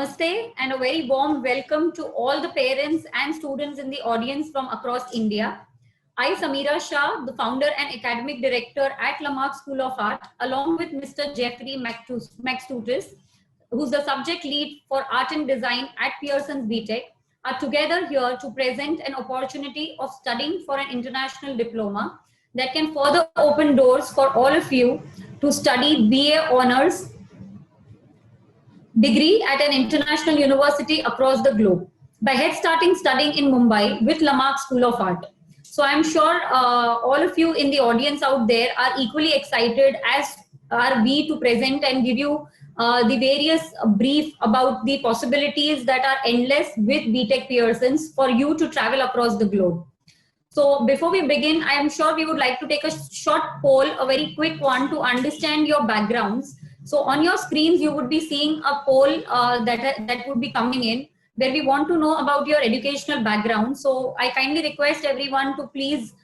Namaste and a very warm welcome to all the parents and students in the audience from across India. I, Samira Shah, the founder and academic director at Lamarck School of Art, along with Mr. Jeffrey Maxtutis, who's the subject lead for Art and Design at Pearson BTEC, are together here to present an opportunity of studying for an international diploma that can further open doors for all of you to study BA Honors degree at an international university across the globe by head-starting studying in Mumbai with Lamarck School of Art. So I'm sure all of you in the audience out there are equally excited as are we to present and give you the various brief about the possibilities that are endless with BTEC Pearsons for you to travel across the globe. So before we begin, I am sure we would like to take a short poll, a very quick one, to understand your backgrounds. So on your screens, you would be seeing a poll that would be coming in, where we want to know about your educational background. So I kindly request everyone to please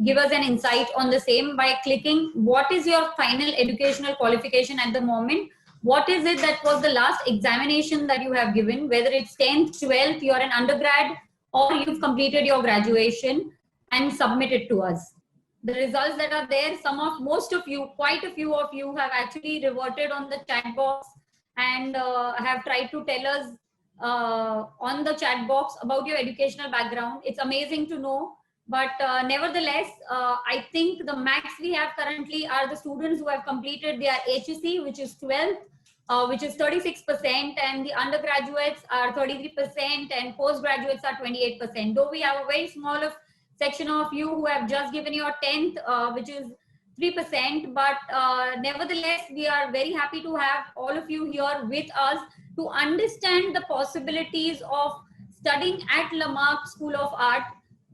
give us an insight on the same by clicking what is your final educational qualification at the moment. What is it that was the last examination that you have given, whether it's 10th, 12th, you're an undergrad, or you've completed your graduation, and submit it to us. The results that are there, most of you, quite a few of you have actually reverted on the chat box and have tried to tell us on the chat box about your educational background. It's amazing to know, but nevertheless, I think the max we have currently are the students who have completed their HSC, which is 12th, which is 36%, and the undergraduates are 33%, and postgraduates are 28%. Though we have a very small section of you who have just given your 10th, which is 3%, but nevertheless, we are very happy to have all of you here with us to understand the possibilities of studying at Lamarck School of Art,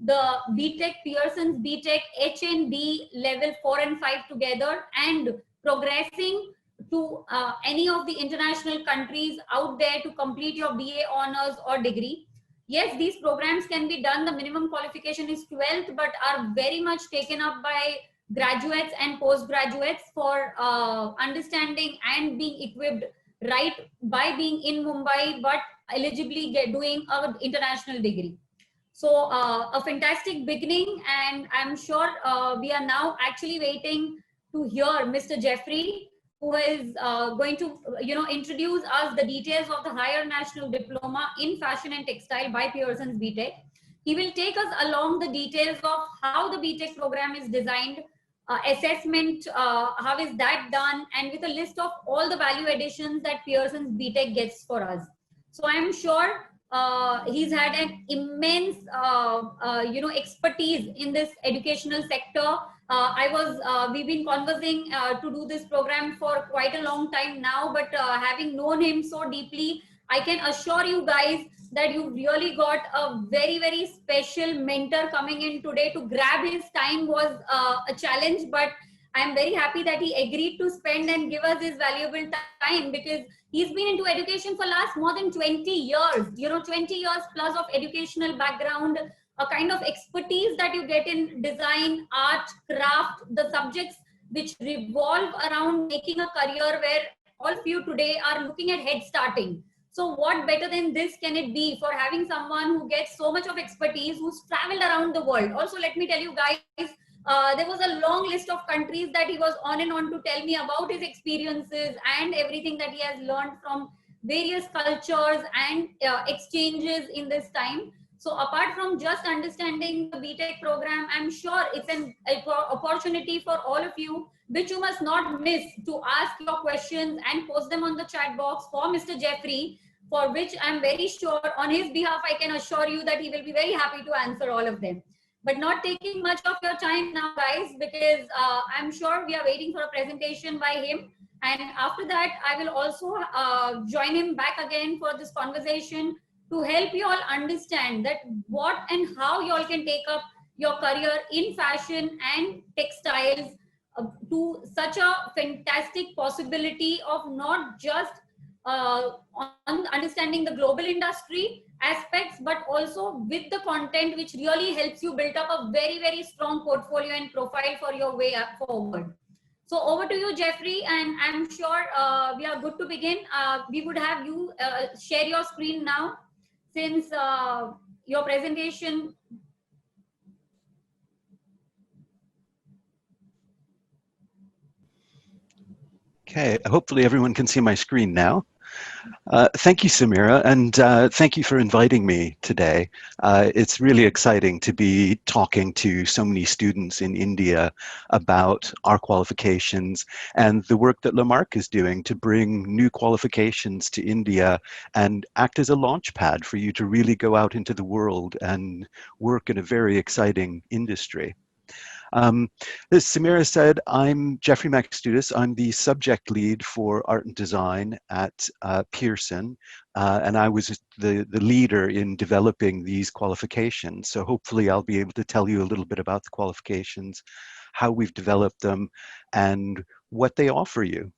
the BTEC, Pearson's BTEC HND level 4 and 5 together, and progressing to any of the international countries out there to complete your BA honors or degree. Yes, these programs can be done. The minimum qualification is 12th, but are very much taken up by graduates and postgraduates for understanding and being equipped right by being in Mumbai, but eligibly doing an international degree. So a fantastic beginning, and I'm sure we are now actually waiting to hear Mr. Jeffrey, who is going to introduce us the details of the higher national diploma in fashion and textile by Pearson's BTEC. He will take us along the details of how the BTEC program is designed, assessment, how is that done, and with a list of all the value additions that Pearson's BTEC gets for us. So I'm sure he's had an immense expertise in this educational sector. We've been conversing to do this program for quite a long time now, but having known him so deeply, I can assure you guys that you really got a very, very special mentor coming in today. To grab his time was a challenge, but I'm very happy that he agreed to spend and give us his valuable time, because he's been into education for last more than 20 years, 20 years plus of educational background, a kind of expertise that you get in design, art, craft, the subjects which revolve around making a career, where all of you today are looking at head starting. So what better than this can it be for having someone who gets so much of expertise, who's traveled around the world. Also, let me tell you guys, there was a long list of countries that he was on and on to tell me about his experiences and everything that he has learned from various cultures and exchanges in this time. So apart from just understanding the BTEC program, I'm sure it's an opportunity for all of you, which you must not miss, to ask your questions and post them on the chat box for Mr. Jeffrey, for which I'm very sure on his behalf, I can assure you that he will be very happy to answer all of them. But not taking much of your time now, guys, because I'm sure we are waiting for a presentation by him. And after that, I will also join him back again for this conversation to help you all understand that what and how you all can take up your career in fashion and textiles to such a fantastic possibility of not just on understanding the global industry aspects, but also with the content which really helps you build up a very, very strong portfolio and profile for your way forward. So over to you, Jeffrey, and I'm sure we are good to begin. We would have you share your screen now, since your presentation. Okay, hopefully everyone can see my screen now. Thank you, Samira, and thank you for inviting me today. It's really exciting to be talking to so many students in India about our qualifications and the work that Lamarck is doing to bring new qualifications to India and act as a launch pad for you to really go out into the world and work in a very exciting industry. As Samira said, I'm Jeffrey Maxtudis. I'm the subject lead for art and design at Pearson, and I was the leader in developing these qualifications. So hopefully I'll be able to tell you a little bit about the qualifications, how we've developed them, and what they offer you.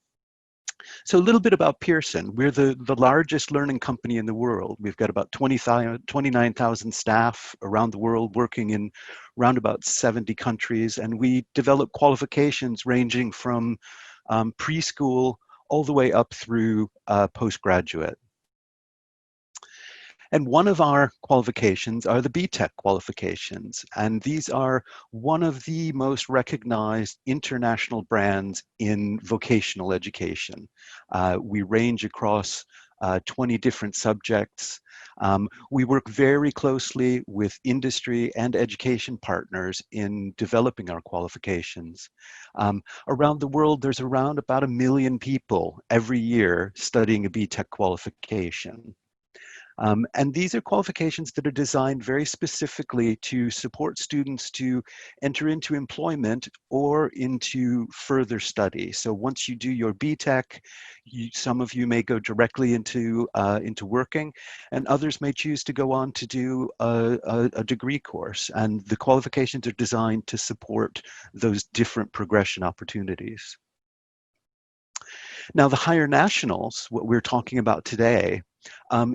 So a little bit about Pearson. We're the largest learning company in the world. We've got about 29,000 staff around the world working in around about 70 countries, and we develop qualifications ranging from preschool all the way up through postgraduate. And one of our qualifications are the BTEC qualifications. And these are one of the most recognized international brands in vocational education. We range across 20 different subjects. We work very closely with industry and education partners in developing our qualifications. Around the world, there's around about 1 million people every year studying a BTEC qualification. And these are qualifications that are designed very specifically to support students to enter into employment or into further study. So once you do your BTEC, some of you may go directly into working, and others may choose to go on to do a degree course. And the qualifications are designed to support those different progression opportunities. Now, the higher nationals, what we're talking about today,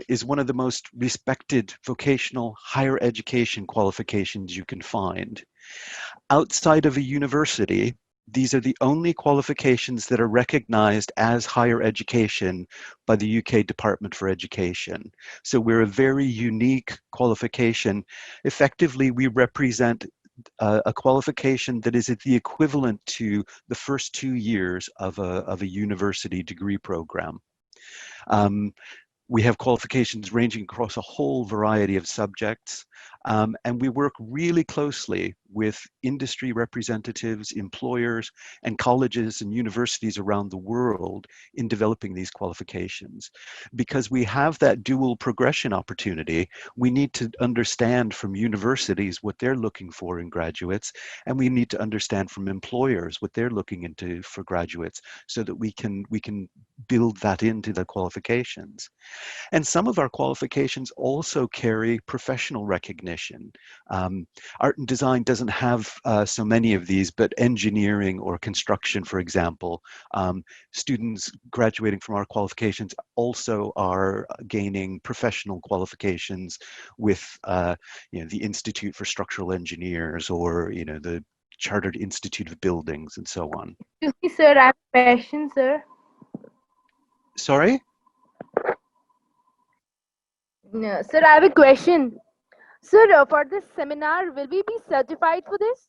is one of the most respected vocational higher education qualifications you can find. Outside of a university, these are the only qualifications that are recognized as higher education by the UK Department for Education. So we're a very unique qualification. Effectively, we represent a qualification that is the equivalent to the first 2 years of a university degree program. We have qualifications ranging across a whole variety of subjects, and we work really closely with industry representatives, employers, and colleges and universities around the world in developing these qualifications. Because we have that dual progression opportunity, we need to understand from universities what they're looking for in graduates, and we need to understand from employers what they're looking into for graduates, so that we can build that into the qualifications. And some of our qualifications also carry professional recognition. Art and design doesn't have so many of these, but engineering or construction, for example, students graduating from our qualifications also are gaining professional qualifications with the Institute for Structural Engineers, or the Chartered Institute of Buildings, and so on. Excuse me, sir, I have a question, sir. Sorry? No, sir, I have a question. Sir, for this seminar, will we be certified for this?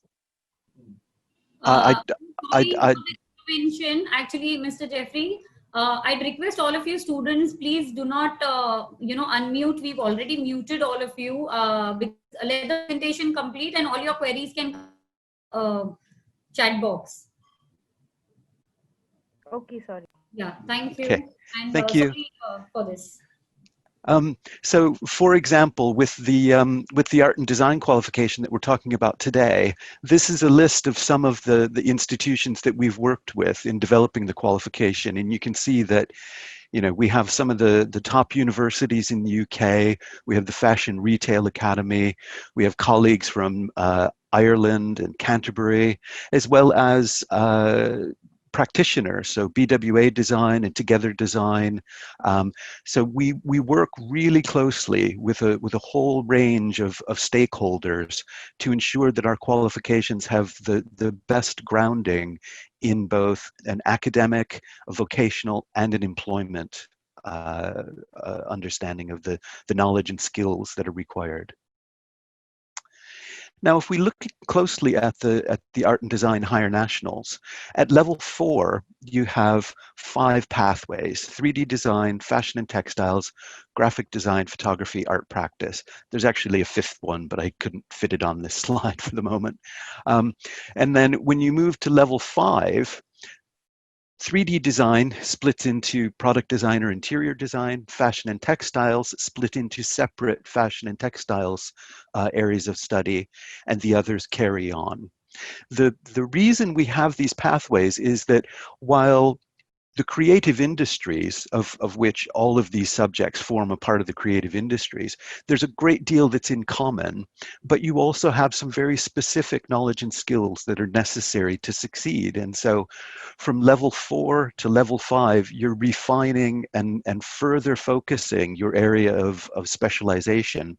Sorry for this intervention, actually, Mr. Jeffrey. I'd request all of you students, please do not, unmute. We've already muted all of you. Let the presentation complete, and all your queries can come in the chat box. Okay, sorry. Yeah, thank you. Okay. And Thank you. sorry for this. So, for example, with the art and design qualification that we're talking about today, this is a list of some of the institutions that we've worked with in developing the qualification, and you can see that we have some of the top universities in the UK. We have the Fashion Retail Academy. We have colleagues from Ireland and Canterbury, as well as practitioner, so BWA design and Together Design. So we work really closely with a whole range of stakeholders to ensure that our qualifications have the best grounding in both an academic, a vocational, and an employment understanding of the knowledge and skills that are required. Now, if we look closely at the Art and Design Higher Nationals, at level 4, you have 5 pathways: 3D design, fashion and textiles, graphic design, photography, art practice. There's actually a 5th one, but I couldn't fit it on this slide for the moment. And then when you move to level 5, 3D design splits into product design or interior design. Fashion and textiles split into separate fashion and textiles areas of study, and the others carry on. The reason we have these pathways is that while the creative industries, of which all of these subjects form a part of the creative industries, there's a great deal that's in common, but you also have some very specific knowledge and skills that are necessary to succeed. And so from level 4 to level 5, you're refining and further focusing your area of specialization.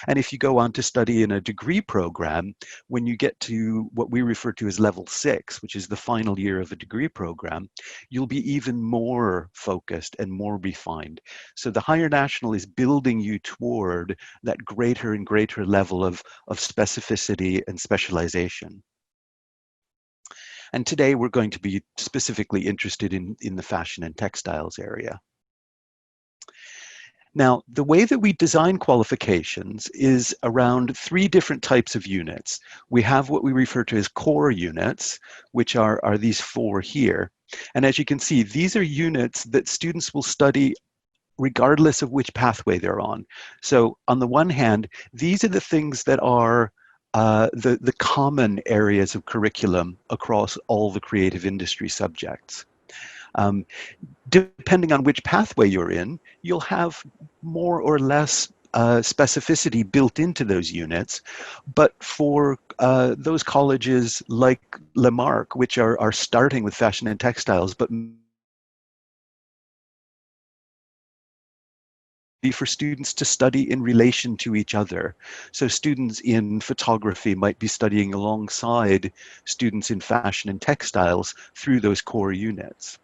And if you go on to study in a degree program, when you get to what we refer to as level 6, which is the final year of a degree program, you'll be even more focused and more refined. So the Higher National is building you toward that greater and greater level of specificity and specialization. And today we're going to be specifically interested in the fashion and textiles area. Now, the way that we design qualifications is around 3 different types of units. We have what we refer to as core units, which are these 4 here. And as you can see, these are units that students will study regardless of which pathway they're on. So on the one hand, these are the things that are the common areas of curriculum across all the creative industry subjects. Depending on which pathway you're in, you'll have more or less specificity built into those units. But for those colleges like Lamarck, which are starting with fashion and textiles, but be for students to study in relation to each other. So students in photography might be studying alongside students in fashion and textiles through those core units.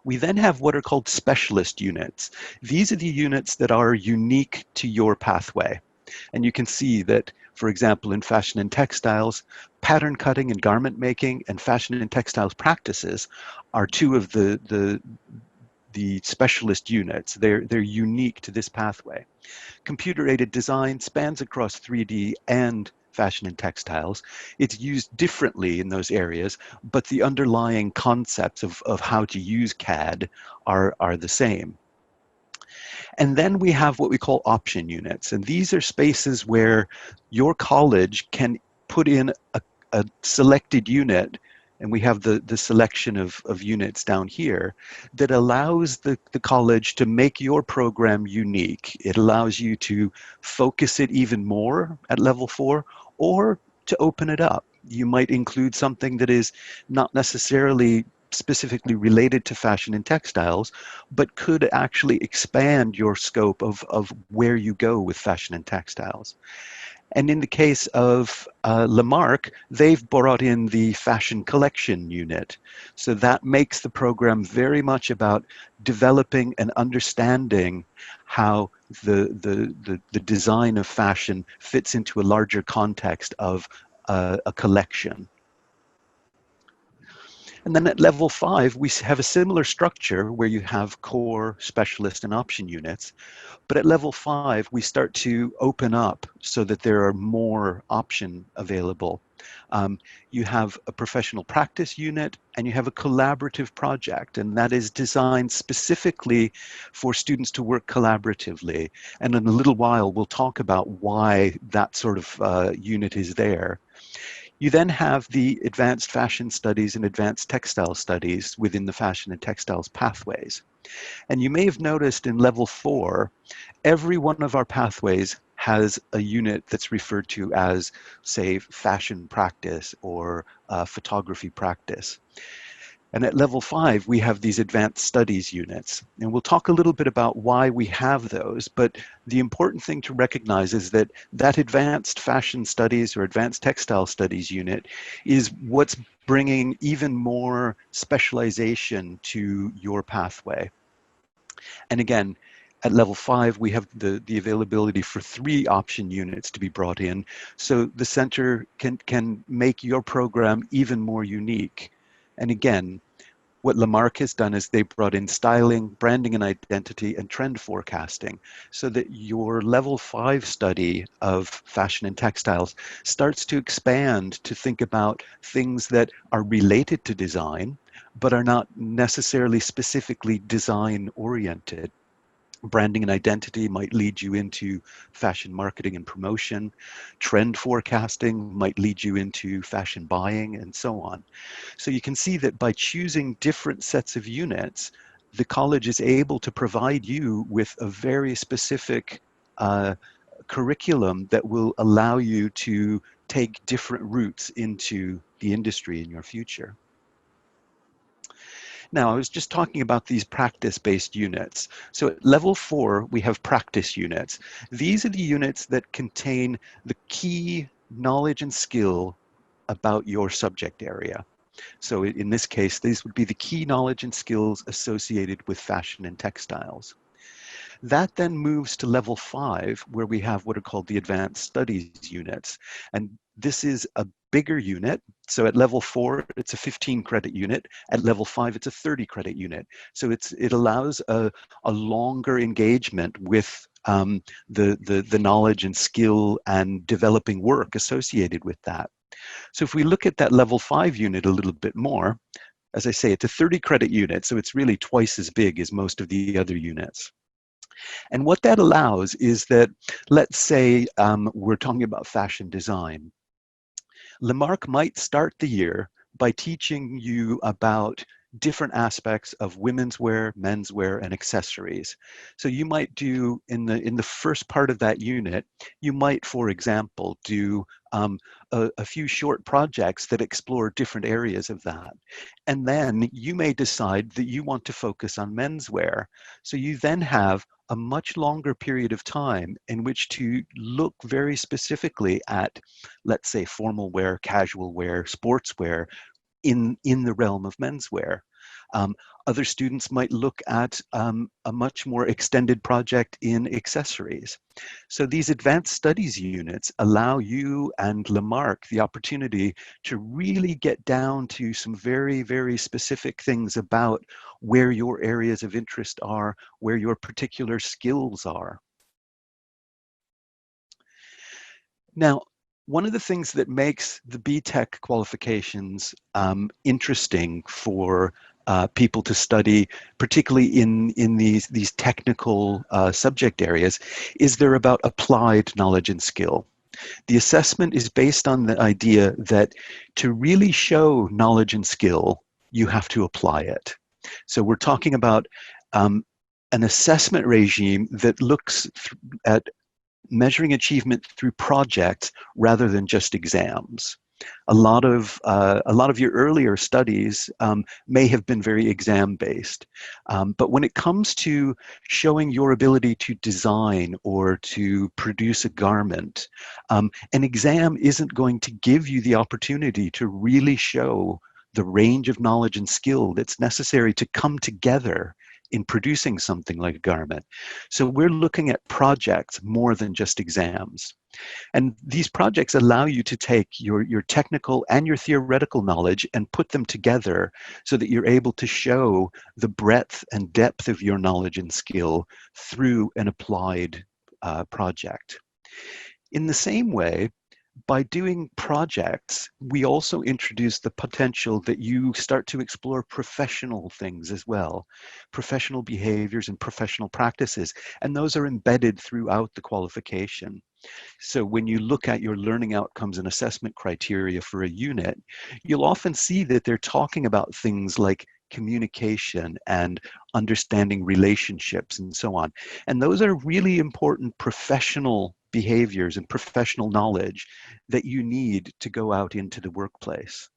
We then have what are called specialist units. These are the units that are unique to your pathway. And you can see that, for example, in fashion and textiles, pattern cutting and garment making and fashion and textiles practices are 2 of the specialist units. They're unique to this pathway. Computer-aided design spans across 3D and fashion and textiles. It's used differently in those areas, but the underlying concepts of how to use CAD are the same. And then we have what we call option units. And these are spaces where your college can put in a selected unit, and we have the selection of units down here, that allows the college to make your program unique. It allows you to focus it even more at level 4, or to open it up. You might include something that is not necessarily specifically related to fashion and textiles, but could actually expand your scope of where you go with fashion and textiles. And in the case of Lamarck, they've brought in the fashion collection unit. So that makes the program very much about developing and understanding how the design of fashion fits into a larger context of a collection. And then at level 5, we have a similar structure where you have core, specialist, and option units. But at level 5, we start to open up so that there are more options available. You have a professional practice unit, and you have a collaborative project, and that is designed specifically for students to work collaboratively. And in a little while, we'll talk about why that sort of unit is there. You then have the advanced fashion studies and advanced textile studies within the fashion and textiles pathways. And you may have noticed in level 4, every one of our pathways has a unit that's referred to as, say, fashion practice or photography practice. And at level 5, we have these advanced studies units. And we'll talk a little bit about why we have those, but the important thing to recognize is that that advanced fashion studies or advanced textile studies unit is what's bringing even more specialization to your pathway. And again, at level 5, we have the availability for 3 option units to be brought in. So the center can make your program even more unique. And again, what Lamarck has done is they brought in styling, branding and identity, and trend forecasting, so that your level 5 study of fashion and textiles starts to expand to think about things that are related to design, but are not necessarily specifically design oriented. Branding and identity might lead you into fashion marketing and promotion. Trend forecasting might lead you into fashion buying, and so on. So you can see that by choosing different sets of units, the college is able to provide you with a very specific curriculum that will allow you to take different routes into the industry in your future. Now, I was just talking about these practice-based units. So at level 4, we have practice units. These are the units that contain the key knowledge and skill about your subject area. So in this case, these would be the key knowledge and skills associated with fashion and textiles. That then moves to level 5, where we have what are called the advanced studies units. And this is a bigger unit. So at level 4, it's a 15 credit unit. At level 5, it's a 30 credit unit. So it allows a longer engagement with the knowledge and skill and developing work associated with that. So if we look at that level 5 unit a little bit more, as I say, it's a 30 credit unit, so it's really twice as big as most of the other units. And what that allows is that, let's say we're talking about fashion design. Lamarck might start the year by teaching you about different aspects of women's wear, men's wear, and accessories. So you might do in the first part of that unit, you might, for example, do a few short projects that explore different areas of that. And then you may decide that you want to focus on menswear. So you then have a much longer period of time in which to look very specifically at, let's say, formal wear, casual wear, sportswear in the realm of menswear. Other students might look at a much more extended project in accessories. So these advanced studies units allow you and Lamarck the opportunity to really get down to some very, very specific things about where your areas of interest are, where your particular skills are. Now, one of the things that makes the BTEC qualifications interesting for people to study, particularly in these technical subject areas, is they're about applied knowledge and skill. The assessment is based on the idea that to really show knowledge and skill, you have to apply it. So we're talking about an assessment regime that looks at measuring achievement through projects rather than just exams. A lot of your earlier studies may have been very exam-based, but when it comes to showing your ability to design or to produce a garment, an exam isn't going to give you the opportunity to really show the range of knowledge and skill that's necessary to come together in producing something like a garment. So we're looking at projects more than just exams. And these projects allow you to take your technical and your theoretical knowledge and put them together so that you're able to show the breadth and depth of your knowledge and skill through an applied project. In the same way, by doing projects, we also introduce the potential that you start to explore professional things as well, professional behaviors and professional practices, and those are embedded throughout the qualification. So when you look at your learning outcomes and assessment criteria for a unit, you'll often see that they're talking about things like communication and understanding relationships and so on. And those are really important professional behaviors and professional knowledge that you need to go out into the workplace.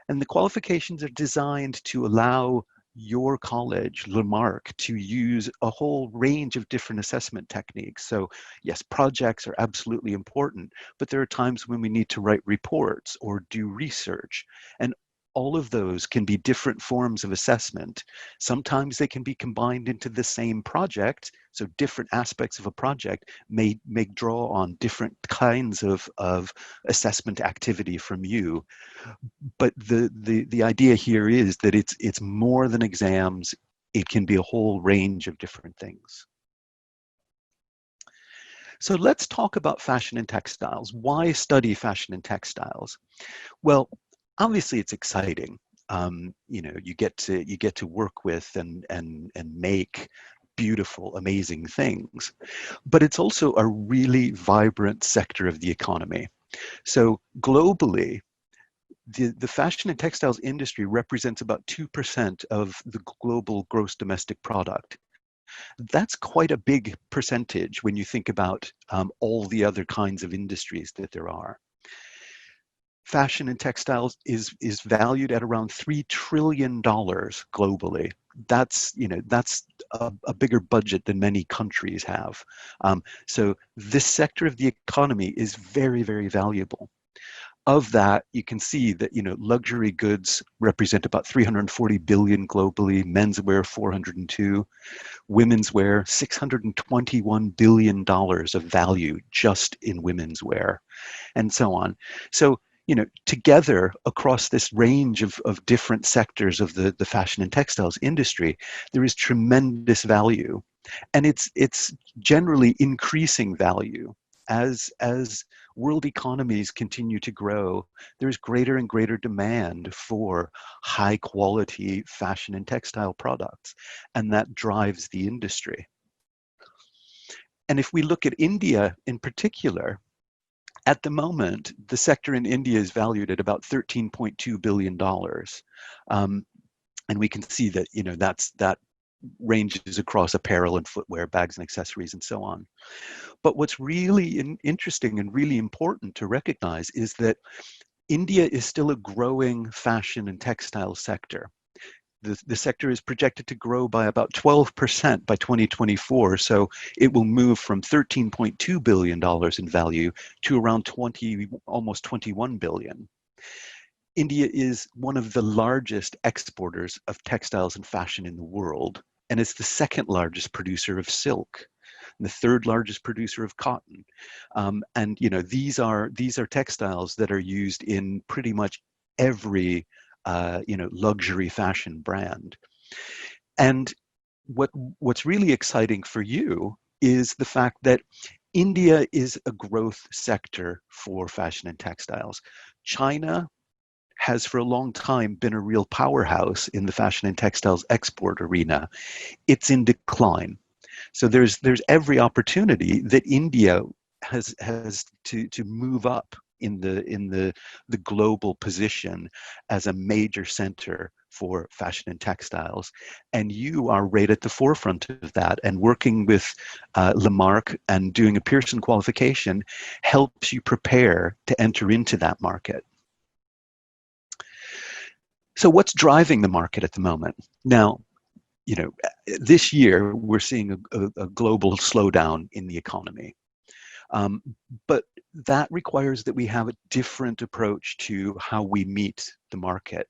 And the qualifications are designed to allow your college, Lamarck, to use a whole range of different assessment techniques. So yes, projects are absolutely important, but there are times when we need to write reports or do research. And all of those can be different forms of assessment. Sometimes they can be combined into the same project. So different aspects of a project may draw on different kinds of assessment activity from you. But the idea here is that it's more than exams. It can be a whole range of different things. So let's talk about fashion and textiles. Why study fashion and textiles? Well, obviously it's exciting. You know, you get to work with and make beautiful, amazing things. But it's also a really vibrant sector of the economy. So globally, the fashion and textiles industry represents about 2% of the global gross domestic product. That's quite a big percentage when you think about all the other kinds of industries that there are. Fashion and textiles is valued at around $3 trillion globally. That's, you know, that's a bigger budget than many countries have. So this sector of the economy is very, very valuable. Of that, you can see that, you know, luxury goods represent about 340 billion globally, menswear 402, women's wear $621 billion of value just in women's wear, and so on. So, you know, together across this range of different sectors of the fashion and textiles industry, there is tremendous value. And it's generally increasing value. As world economies continue to grow, there's greater and greater demand for high quality fashion and textile products, and that drives the industry. And if we look at India in particular, at the moment, the sector in India is valued at about $13.2 billion. And we can see that, you know, that ranges across apparel and footwear, bags and accessories, and so on. But what's really interesting and really important to recognize is that India is still a growing fashion and textile sector. The sector is projected to grow by about 12% by 2024. So it will move from $13.2 billion in value to around almost 21 billion. India is one of the largest exporters of textiles and fashion in the world, and it's the second largest producer of silk, and the third largest producer of cotton. And you know, these are textiles that are used in pretty much every you know, luxury fashion brand. And what's really exciting for you is the fact that India is a growth sector for fashion and textiles. China has for a long time been a real powerhouse in the fashion and textiles export arena. It's in decline. So there's every opportunity that India has to move up in the global position as a major center for fashion and textiles. And you are right at the forefront of that, and working with Lamarck and doing a Pearson qualification helps you prepare to enter into that market. So what's driving the market at the moment? Now, you know, this year we're seeing a global slowdown in the economy. But that requires that we have a different approach to how we meet the market.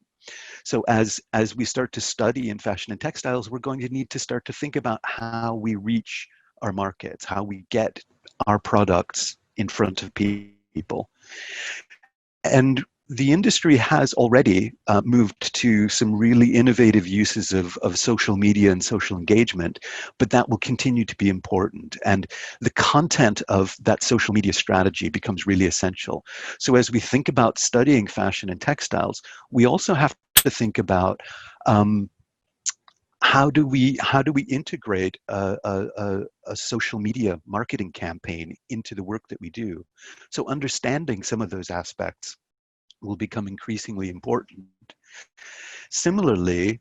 So as we start to study in fashion and textiles, we're going to need to start to think about how we reach our markets, how we get our products in front of people. And the industry has already moved to some really innovative uses of social media and social engagement, but that will continue to be important. And the content of that social media strategy becomes really essential. So as we think about studying fashion and textiles, we also have to think about how do we integrate a social media marketing campaign into the work that we do? So understanding some of those aspects will become increasingly important. Similarly,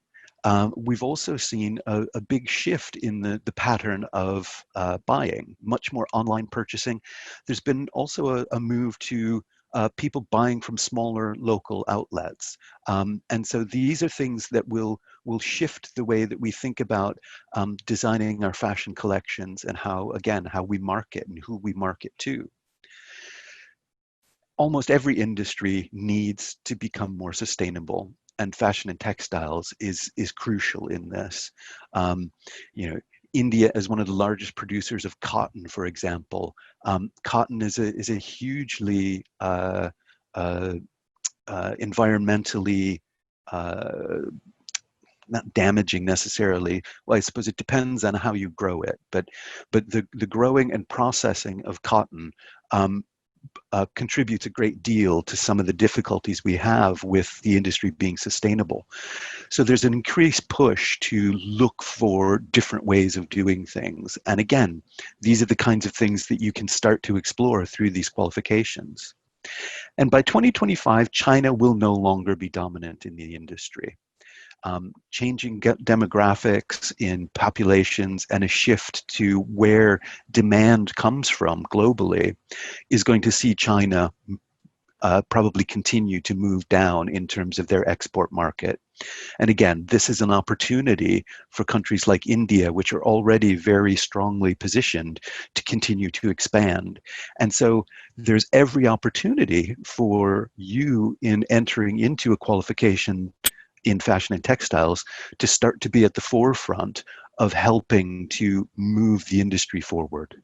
we've also seen a big shift in the pattern of buying, much more online purchasing. There's been also a move to people buying from smaller local outlets. And so these are things that will shift the way that we think about designing our fashion collections and how, again, how we market and who we market to. Almost every industry needs to become more sustainable, and fashion and textiles is crucial in this. You know, India is one of the largest producers of cotton, for example. Cotton is a hugely environmentally not damaging necessarily. Well, I suppose it depends on how you grow it, but the growing and processing of cotton contributes a great deal to some of the difficulties we have with the industry being sustainable. So there's an increased push to look for different ways of doing things. And again, these are the kinds of things that you can start to explore through these qualifications. And by 2025, China will no longer be dominant in the industry. Changing demographics in populations and a shift to where demand comes from globally is going to see China probably continue to move down in terms of their export market. And again, this is an opportunity for countries like India, which are already very strongly positioned, to continue to expand. And so there's every opportunity for you in entering into a qualification in fashion and textiles to start to be at the forefront of helping to move the industry forward.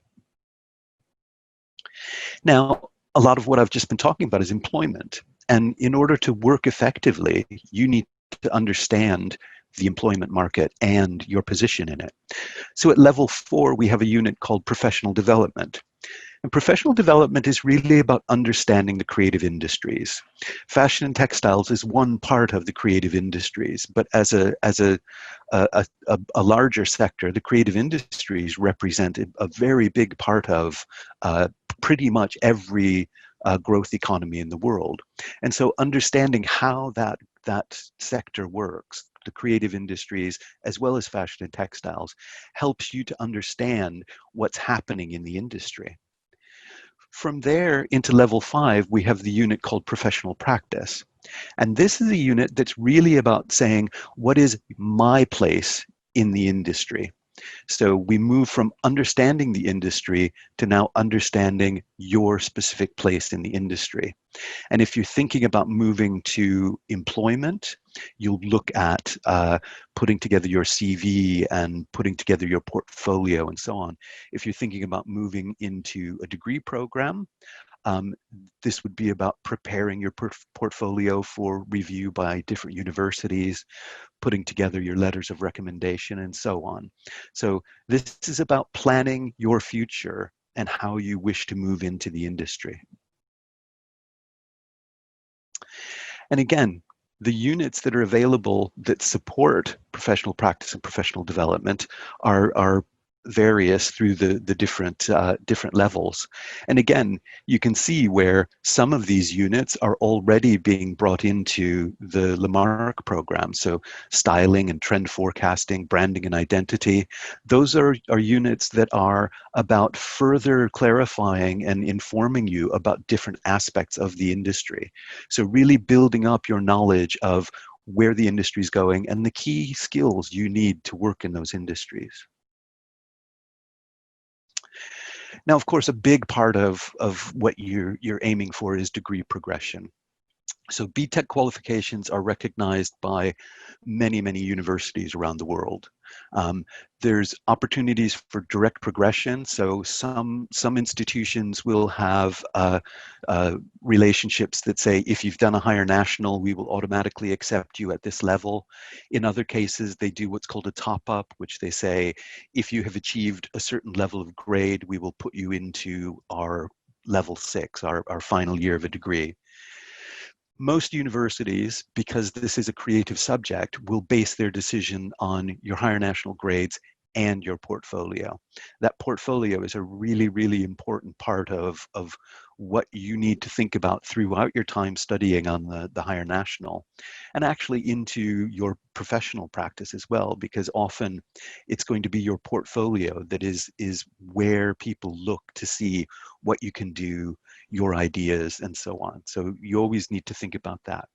Now, a lot of what I've just been talking about is employment. And in order to work effectively, you need to understand the employment market and your position in it. So at level 4, we have a unit called professional development. And professional development is really about understanding the creative industries. Fashion and textiles is one part of the creative industries, but as a larger sector, the creative industries represent a very big part of pretty much every growth economy in the world. And so understanding how that sector works, the creative industries, as well as fashion and textiles, helps you to understand what's happening in the industry. From there into level 5, we have the unit called professional practice. And this is a unit that's really about saying, what is my place in the industry? So we move from understanding the industry to now understanding your specific place in the industry. And if you're thinking about moving to employment, you'll look at putting together your CV and putting together your portfolio and so on. If you're thinking about moving into a degree program, this would be about preparing your portfolio for review by different universities, putting together your letters of recommendation, and so on. So this is about planning your future and how you wish to move into the industry. And again, the units that are available that support professional practice and professional development are various through the different levels. And again, you can see where some of these units are already being brought into the Lamarck program. So styling and trend forecasting, branding and identity, those are units that are about further clarifying and informing you about different aspects of the industry. So really building up your knowledge of where the industry is going and the key skills you need to work in those industries. Now, of course, a big part of what you're aiming for is degree progression. So BTEC qualifications are recognized by many, many universities around the world. There's opportunities for direct progression. So some institutions will have relationships that say, if you've done a higher national, we will automatically accept you at this level. In other cases, they do what's called a top-up, which they say, if you have achieved a certain level of grade, we will put you into our level 6, our final year of a degree. Most universities, because this is a creative subject, will base their decision on your higher national grades and your portfolio. That portfolio is a really, really important part of what you need to think about throughout your time studying on the higher national, and actually into your professional practice as well, because often it's going to be your portfolio that is where people look to see what you can do, your ideas, and so on. So you always need to think about that.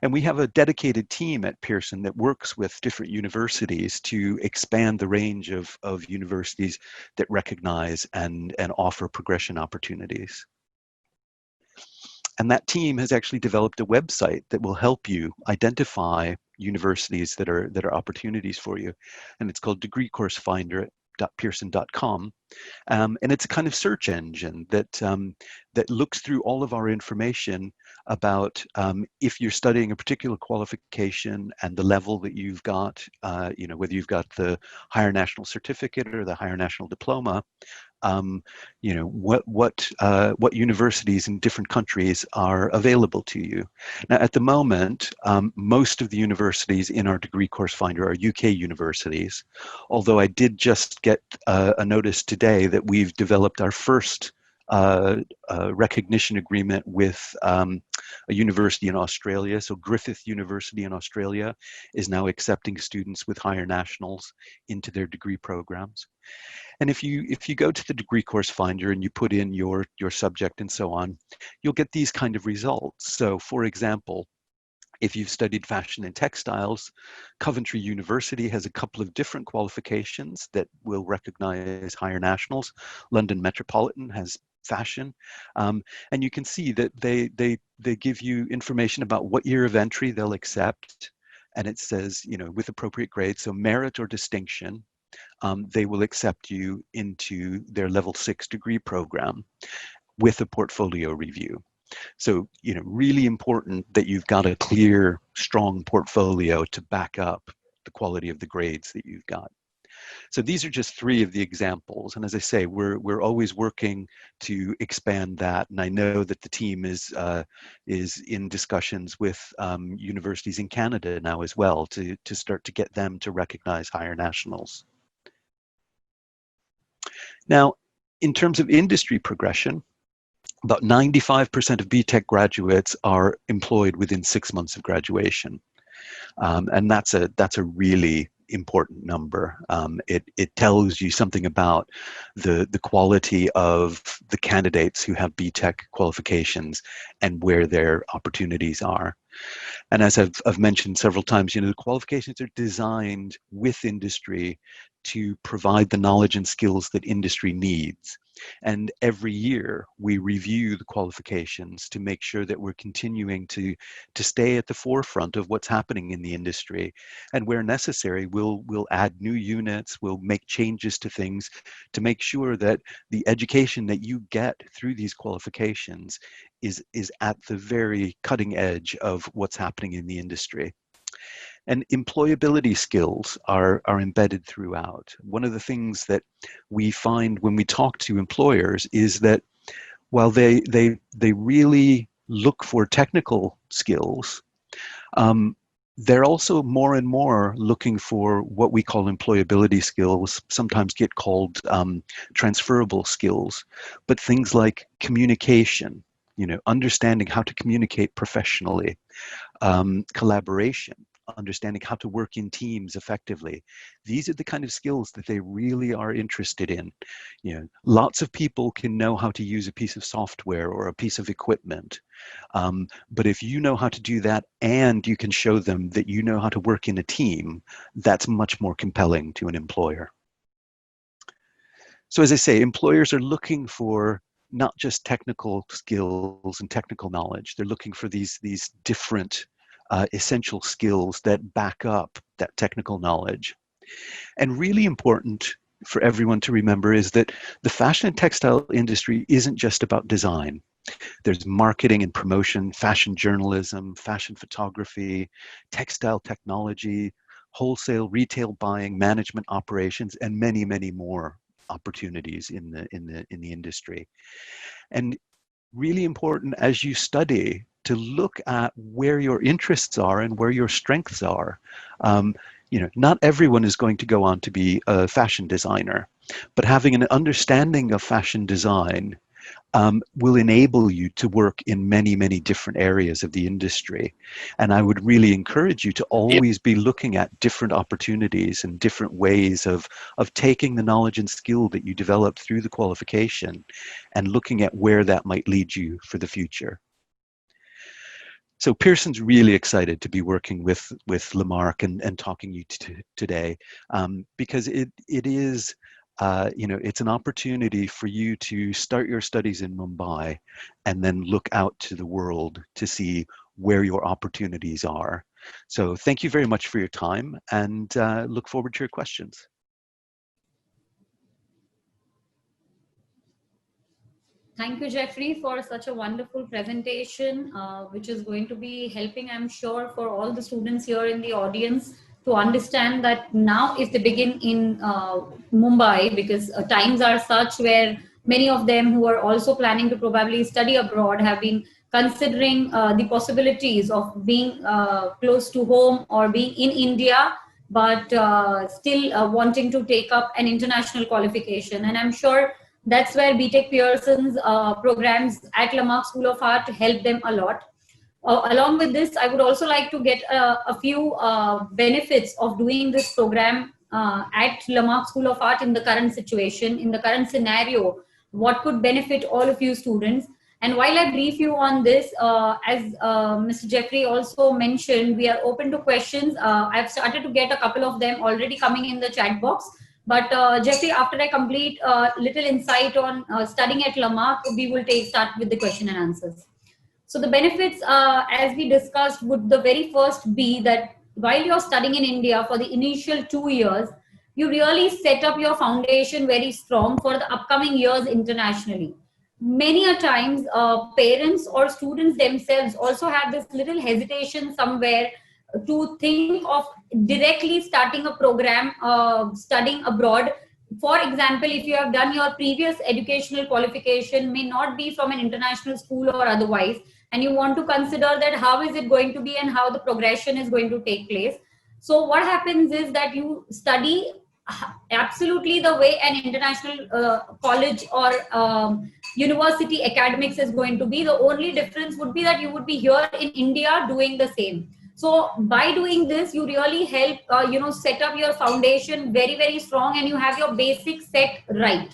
And we have a dedicated team at Pearson that works with different universities to expand the range of universities that recognize and offer progression opportunities. And that team has actually developed a website that will help you identify universities that are opportunities for you. And it's called degreecoursefinder.pearson.com. And it's a kind of search engine that that looks through all of our information about if you're studying a particular qualification and the level that you've got, you know, whether you've got the higher national certificate or the higher national diploma. You know, what universities in different countries are available to you. Now, at the moment, most of the universities in our degree course finder are UK universities, although I did just get a notice today that we've developed our first recognition agreement with a university in Australia. So Griffith University in Australia is now accepting students with higher nationals into their degree programs. And if you go to the degree course finder and you put in your subject and so on, you'll get these kind of results. So for example, if you've studied fashion and textiles, Coventry University has a couple of different qualifications that will recognize higher nationals. London Metropolitan has fashion, and you can see that they give you information about what year of entry they'll accept, and it says, you know, with appropriate grades, so merit or distinction. They will accept you into their level 6 degree program with a portfolio review. So, you know, really important that you've got a clear, strong portfolio to back up the quality of the grades that you've got. So these are just 3 of the examples. And as I say, we're always working to expand that. And I know that the team is in discussions with universities in Canada now as well to start to get them to recognize higher nationals. Now, in terms of industry progression, about 95% of BTEC graduates are employed within 6 months of graduation. And that's a really important number. It tells you something about the quality of the candidates who have BTEC qualifications and where their opportunities are. And as I've mentioned several times, you know, the qualifications are designed with industry to provide the knowledge and skills that industry needs. And every year we review the qualifications to make sure that we're continuing to stay at the forefront of what's happening in the industry. And where necessary, we'll add new units, we'll make changes to things to make sure that the education that you get through these qualifications is at the very cutting edge of what's happening in the industry. And employability skills are embedded throughout. One of the things that we find when we talk to employers is that while they really look for technical skills, they're also more and more looking for what we call employability skills, sometimes get called transferable skills, but things like communication, you know, understanding how to communicate professionally, collaboration, understanding how to work in teams effectively. These are the kind of skills that they really are interested in. You know, lots of people can know how to use a piece of software or a piece of equipment. But if you know how to do that and you can show them that you know how to work in a team, that's much more compelling to an employer. So as I say, employers are looking for not just technical skills and technical knowledge. They're looking for these different essential skills that back up that technical knowledge. And really important for everyone to remember is that the fashion and textile industry isn't just about design. There's marketing and promotion, fashion journalism, fashion photography, textile technology, wholesale retail buying, management operations, and many, many more opportunities in the industry. And really important as you study to look at where your interests are and where your strengths are. not everyone is going to go on to be a fashion designer, but having an understanding of fashion design will enable you to work in many, many different areas of the industry. And I would really encourage you to always be looking at different opportunities and different ways of taking the knowledge and skill that you develop through the qualification and looking at where that might lead you for the future. So Pearson's really excited to be working with Lamarck and talking you today, because it is, it's an opportunity for you to start your studies in Mumbai and then look out to the world to see where your opportunities are. So thank you very much for your time, and look forward to your questions. Thank you, Jeffrey, for such a wonderful presentation, which is going to be helping, I'm sure, for all the students here in the audience to understand that now if they begin in Mumbai, because times are such where many of them who are also planning to probably study abroad have been considering the possibilities of being close to home or being in India, but still wanting to take up an international qualification. And I'm sure that's where BTEC Pearson's programs at Lamarck School of Art help them a lot. Along with this, I would also like to get a few benefits of doing this program at Lamarck School of Art in the current situation, in the current scenario. What could benefit all of you students? And while I brief you on this, as Mr. Jeffrey also mentioned, we are open to questions. I've started to get a couple of them already coming in the chat box. But Jeffrey, after I complete a little insight on studying at Lamarck, we will start with the question and answers. So the benefits, as we discussed, would the very first be that while you're studying in India for the initial 2 years, you really set up your foundation very strong for the upcoming years internationally. Many a times, parents or students themselves also have this little hesitation somewhere to think of directly starting a program studying abroad. For example, if you have done your previous educational qualification, may not be from an international school or otherwise, and you want to consider that how is it going to be and how the progression is going to take place. So what happens is that you study absolutely the way an international college or university academics is going to be. The only difference would be that you would be here in India doing the same. So by doing this, you really help, set up your foundation very, very strong, and you have your basics set right.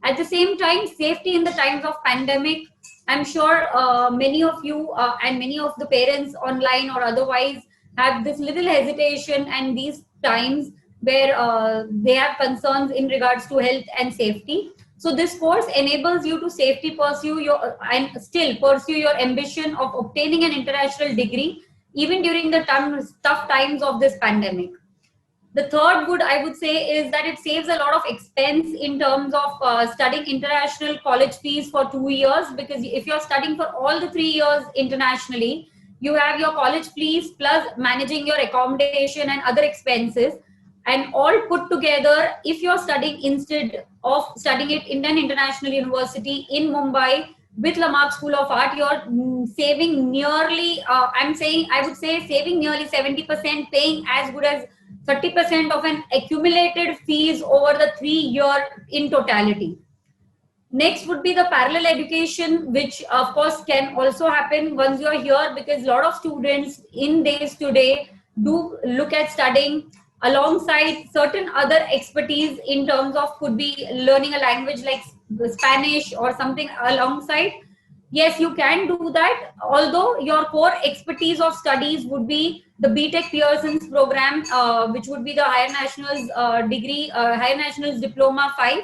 At the same time, safety in the times of pandemic, I'm sure many of you and many of the parents online or otherwise have this little hesitation and these times where they have concerns in regards to health and safety. So this course enables you to safely pursue your and still pursue your ambition of obtaining an international degree even during the tough times of this pandemic. The third good I would say is that it saves a lot of expense in terms of studying international college fees for 2 years, because if you're studying for all the 3 years internationally, you have your college fees plus managing your accommodation and other expenses, and all put together, if you're studying instead of studying it in an international university in Mumbai with Lamarck School of Art, you're saving nearly, I would say saving nearly 70%, paying as good as 30% of an accumulated fees over the 3-year in totality. Next would be the parallel education, which of course can also happen once you're here, because a lot of students in days today do look at studying alongside certain other expertise in terms of could be learning a language like Spanish or something alongside. Yes, you can do that, although your core expertise of studies would be the BTEC Pearson's program, which would be the Higher Nationals Higher Nationals Diploma 5,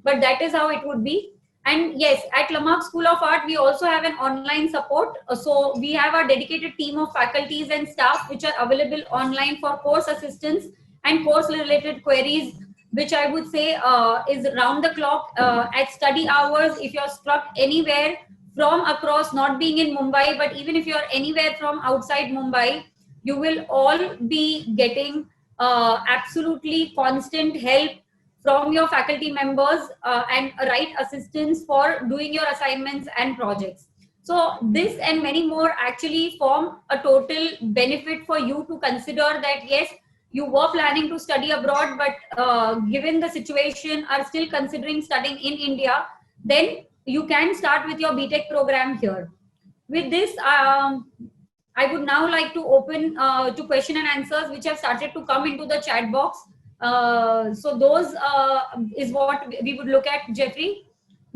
but that is how it would be. And yes, at Lamarck School of Art, we also have an online support. So we have a dedicated team of faculties and staff which are available online for course assistance and course related queries, which I would say is round the clock at study hours. If you're stuck anywhere from across, not being in Mumbai, but even if you're anywhere from outside Mumbai, you will all be getting absolutely constant help from your faculty members and right assistance for doing your assignments and projects. So this and many more actually form a total benefit for you to consider that yes, you were planning to study abroad, but given the situation are still considering studying in India, then you can start with your BTEC program here. With this, I would now like to open to question and answers which have started to come into the chat box. So those is what we would look at. Jeffrey,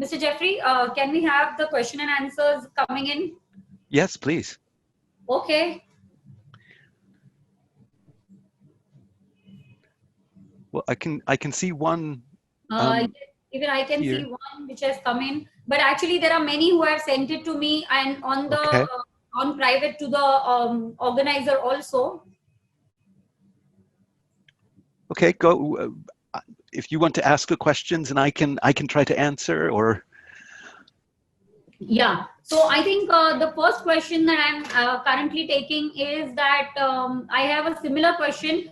Mr. Jeffrey, can we have the question and answers coming in? Yes, please. Okay. Well, I can see one. Even I can here. see one which has come in, but actually there are many who have sent it to me and on the Okay. on private to the organizer also. Okay, go. If you want to ask the questions, and I can try to answer, or. Yeah. So I think the first question that I'm currently taking is that I have a similar question.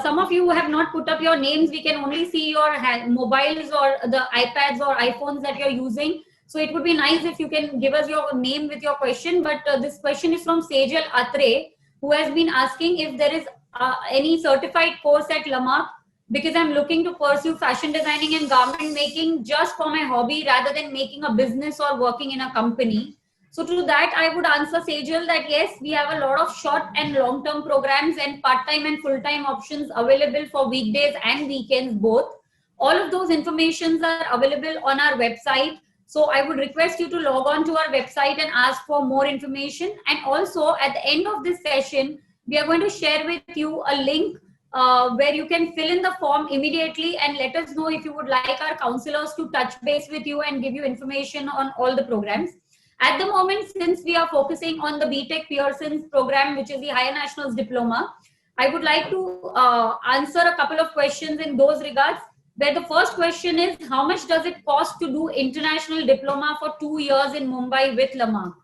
Some of you have not put up your names. We can only see your mobiles or the iPads or iPhones that you're using. So it would be nice if you can give us your name with your question. But this question is from Sejal Atre, who has been asking if there is any certified course at Lamarck, because I'm looking to pursue fashion designing and garment making just for my hobby rather than making a business or working in a company. So to that, I would answer Sejal that yes, we have a lot of short and long-term programs and part-time and full-time options available for weekdays and weekends both. All of those informations are available on our website. So I would request you to log on to our website and ask for more information. And also at the end of this session, we are going to share with you a link where you can fill in the form immediately and let us know if you would like our counselors to touch base with you and give you information on all the programs. At the moment, since we are focusing on the BTEC Pearson's program, which is the Higher Nationals Diploma, I would like to answer a couple of questions in those regards, where the first question is, how much does it cost to do international diploma for 2 years in Mumbai with Lamarck?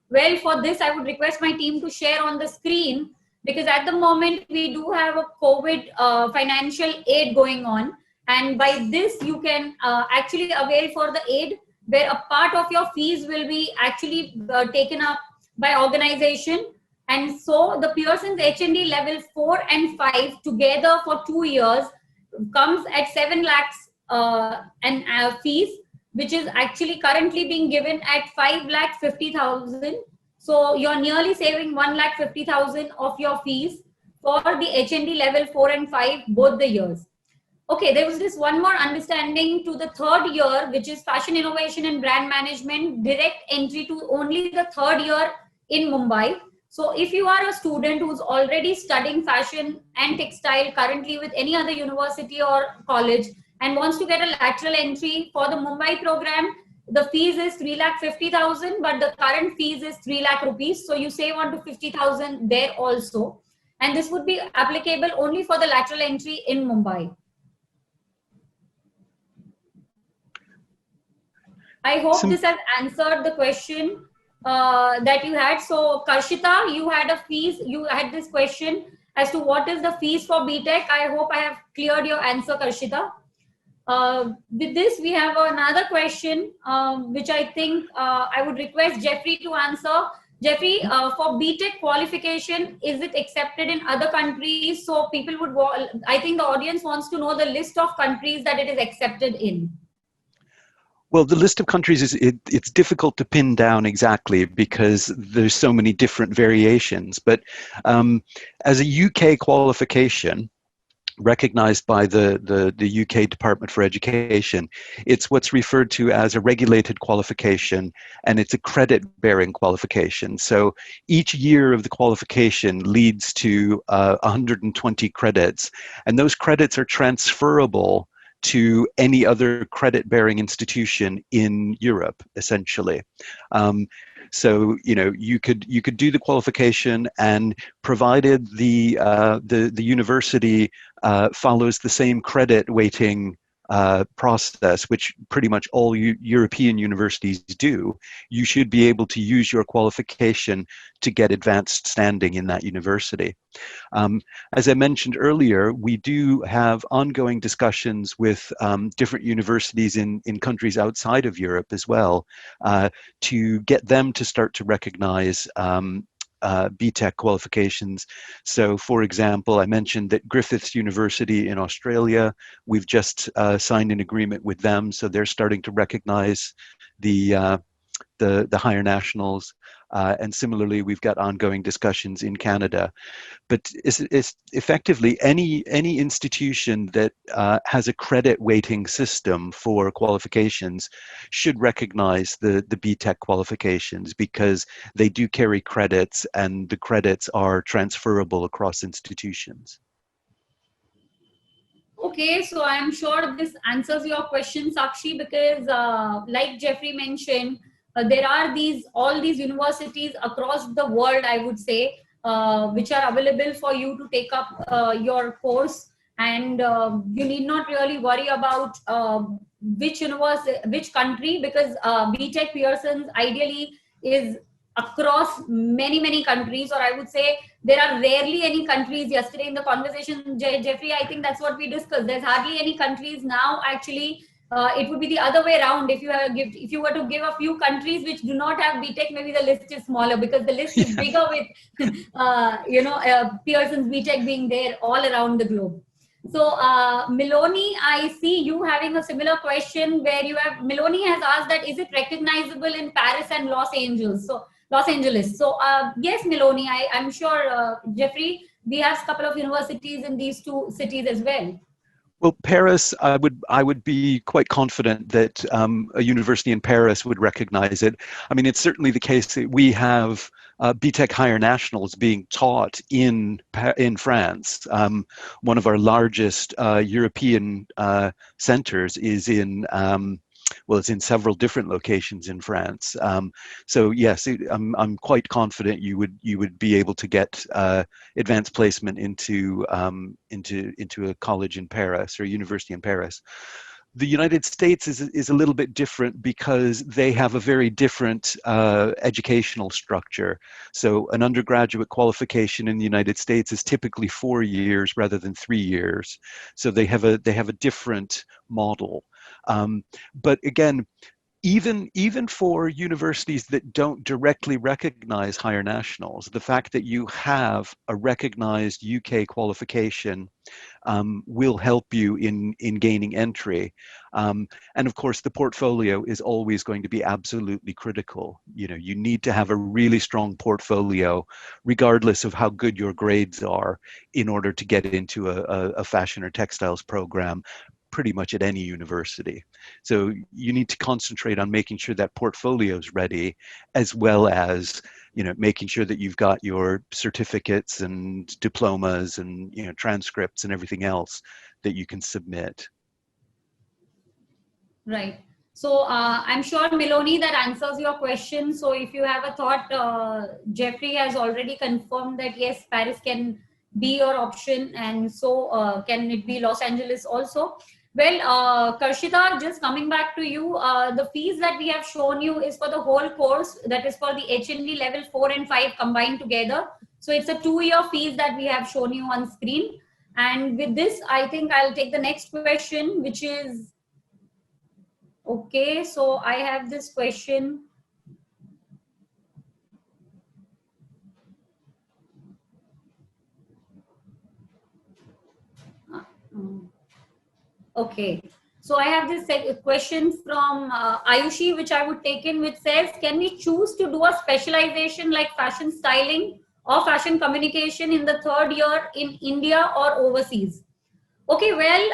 Well, for this, I would request my team to share on the screen, because at the moment we do have a COVID financial aid going on. And by this, you can actually avail for the aid, where a part of your fees will be actually taken up by organization. And so the Pearson's HND level 4 and 5 together for 2 years comes at 7 lakhs and fees, which is actually currently being given at 5,50,000. So you're nearly saving 1,50,000 of your fees for the HND level 4 and 5 both the years. Okay, there was this one more understanding to the third year, which is fashion innovation and brand management, direct entry to only the third year in Mumbai. So if you are a student who's already studying fashion and textile currently with any other university or college and wants to get a lateral entry for the Mumbai program, the fees is 3,50,000, but the current fees is 3 lakh rupees. So you save on to 50,000 there also. And this would be applicable only for the lateral entry in Mumbai. I hope this has answered the question that you had. So Karshita, you had a fees, you had this question as to what is the fees for BTEC. I hope I have cleared your answer, Karshita. With this, we have another question, which I think I would request Jeffrey to answer. Jeffrey, for BTEC qualification, is it accepted in other countries? So people would, I think the audience wants to know the list of countries that it is accepted in. Well, the list of countries it's difficult to pin down exactly because there's so many different variations. But as a UK qualification, recognized by the UK Department for Education, it's what's referred to as a regulated qualification, and it's a credit-bearing qualification. So each year of the qualification leads to 120 credits, and those credits are transferable to any other credit-bearing institution in Europe, essentially. So you could do the qualification, and provided the university follows the same credit weighting process, which pretty much all European universities do, you should be able to use your qualification to get advanced standing in that university. As I mentioned earlier, we do have ongoing discussions with different universities in countries outside of Europe as well, to get them to start to recognize BTEC qualifications. So, for example, I mentioned that Griffiths University in Australia, we've just signed an agreement with them, so they're starting to recognize the higher nationals. And similarly, we've got ongoing discussions in Canada. But it's effectively any institution that has a credit weighting system for qualifications should recognize the BTEC qualifications, because they do carry credits, and the credits are transferable across institutions. Okay, so I'm sure this answers your question, Sakshi, because like Jeffrey mentioned, there are all these universities across the world, I would say, which are available for you to take up your course, and you need not really worry about which university, which country, because BTEC Pearson's ideally is across many countries, or I would say there are rarely any countries. Yesterday in the conversation, Jeffrey, I think that's what we discussed. There's hardly any countries now. Actually, it would be the other way around. If you were to give a few countries which do not have BTEC, maybe the list is smaller, because the list is bigger with Pearson's BTEC being there all around the globe. So Miloni, I see you having a similar question where Miloni has asked that is it recognizable in Paris and Los Angeles? So yes, Miloni, I'm sure, Jeffrey, we have a couple of universities in these two cities as well. Well, Paris, I would be quite confident that a university in Paris would recognize it. I mean, it's certainly the case that we have BTEC higher nationals being taught in France. One of our largest European centers is in it's in several different locations in France. So yes, I'm quite confident you would be able to get advanced placement into a college in Paris or a university in Paris. The United States is a little bit different because they have a very different educational structure. So an undergraduate qualification in the United States is typically 4 years rather than 3 years. So they have a different model. But again, even for universities that don't directly recognize higher nationals, the fact that you have a recognized UK qualification will help you in gaining entry. And of course, the portfolio is always going to be absolutely critical. You know, you need to have a really strong portfolio, regardless of how good your grades are, in order to get into a fashion or textiles program pretty much at any university. So you need to concentrate on making sure that portfolio is ready, as well as, you know, making sure that you've got your certificates and diplomas and, you know, transcripts and everything else that you can submit. Right. So I'm sure, Miloni, that answers your question. So if you have a thought, Jeffrey has already confirmed that yes, Paris can be your option, and so can it be Los Angeles also. Well, Karshita, just coming back to you, the fees that we have shown you is for the whole course, that is for the HND level 4 and 5 combined together. So it's a 2-year fees that we have shown you on screen. And with this, I think I'll take the next question, which is, okay, so I have this question. Okay, so I have this question from Ayushi, which I would take in, which says, can we choose to do a specialization like fashion styling or fashion communication in the 3rd year in India or overseas? Okay, well,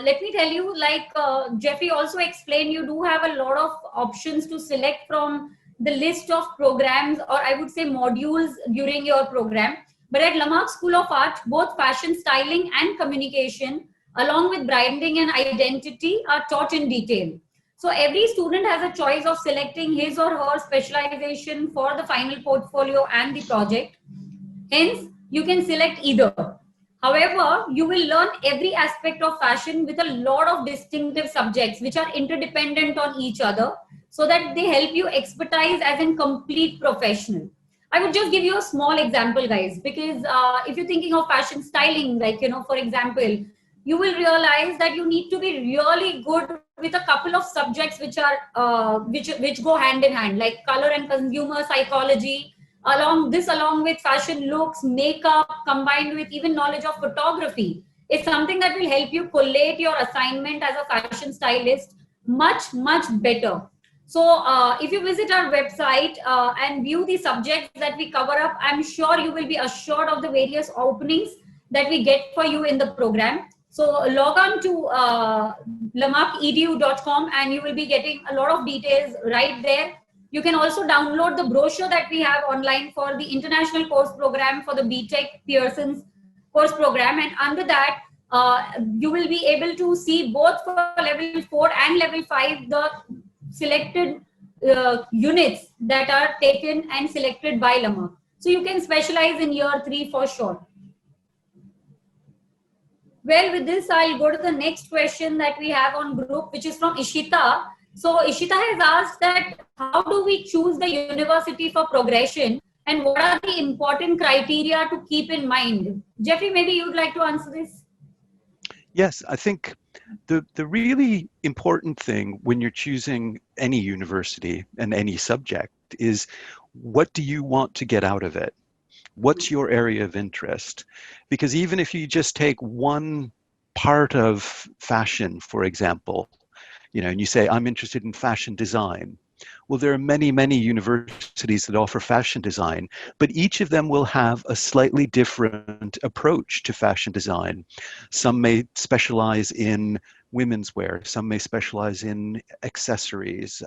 let me tell you, like Jeffrey also explained, you do have a lot of options to select from the list of programs, or I would say modules during your program. But at Lamarck School of Art, both fashion styling and communication, along with branding and identity, are taught in detail. So every student has a choice of selecting his or her specialization for the final portfolio and the project. Hence, you can select either. However, you will learn every aspect of fashion with a lot of distinctive subjects which are interdependent on each other, so that they help you expertise as a complete professional. I would just give you a small example, guys, because if you're thinking of fashion styling, like, you know, for example, you will realize that you need to be really good with a couple of subjects which are which go hand in hand, like color and consumer psychology, Along with fashion looks, makeup, combined with even knowledge of photography, is something that will help you collate your assignment as a fashion stylist much better. So if you visit our website and view the subjects that we cover up, I'm sure you will be assured of the various openings that we get for you in the program. So log on to lamarckedu.com and you will be getting a lot of details right there. You can also download the brochure that we have online for the international course program for the BTEC Pearson's course program. And under that, you will be able to see both for level 4 and level 5 the selected units that are taken and selected by Lamarck. So you can specialize in year 3 for sure. Well, with this, I'll go to the next question that we have on group, which is from Ishita. So Ishita has asked that how do we choose the university for progression and what are the important criteria to keep in mind? Jeffrey, maybe you'd like to answer this? Yes, I think the really important thing when you're choosing any university and any subject is, what do you want to get out of it? What's your area of interest? Because even if you just take one part of fashion, for example, and you say, I'm interested in fashion design. Well, there are many universities that offer fashion design, but each of them will have a slightly different approach to fashion design. Some may specialize in women's wear, some may specialize in accessories.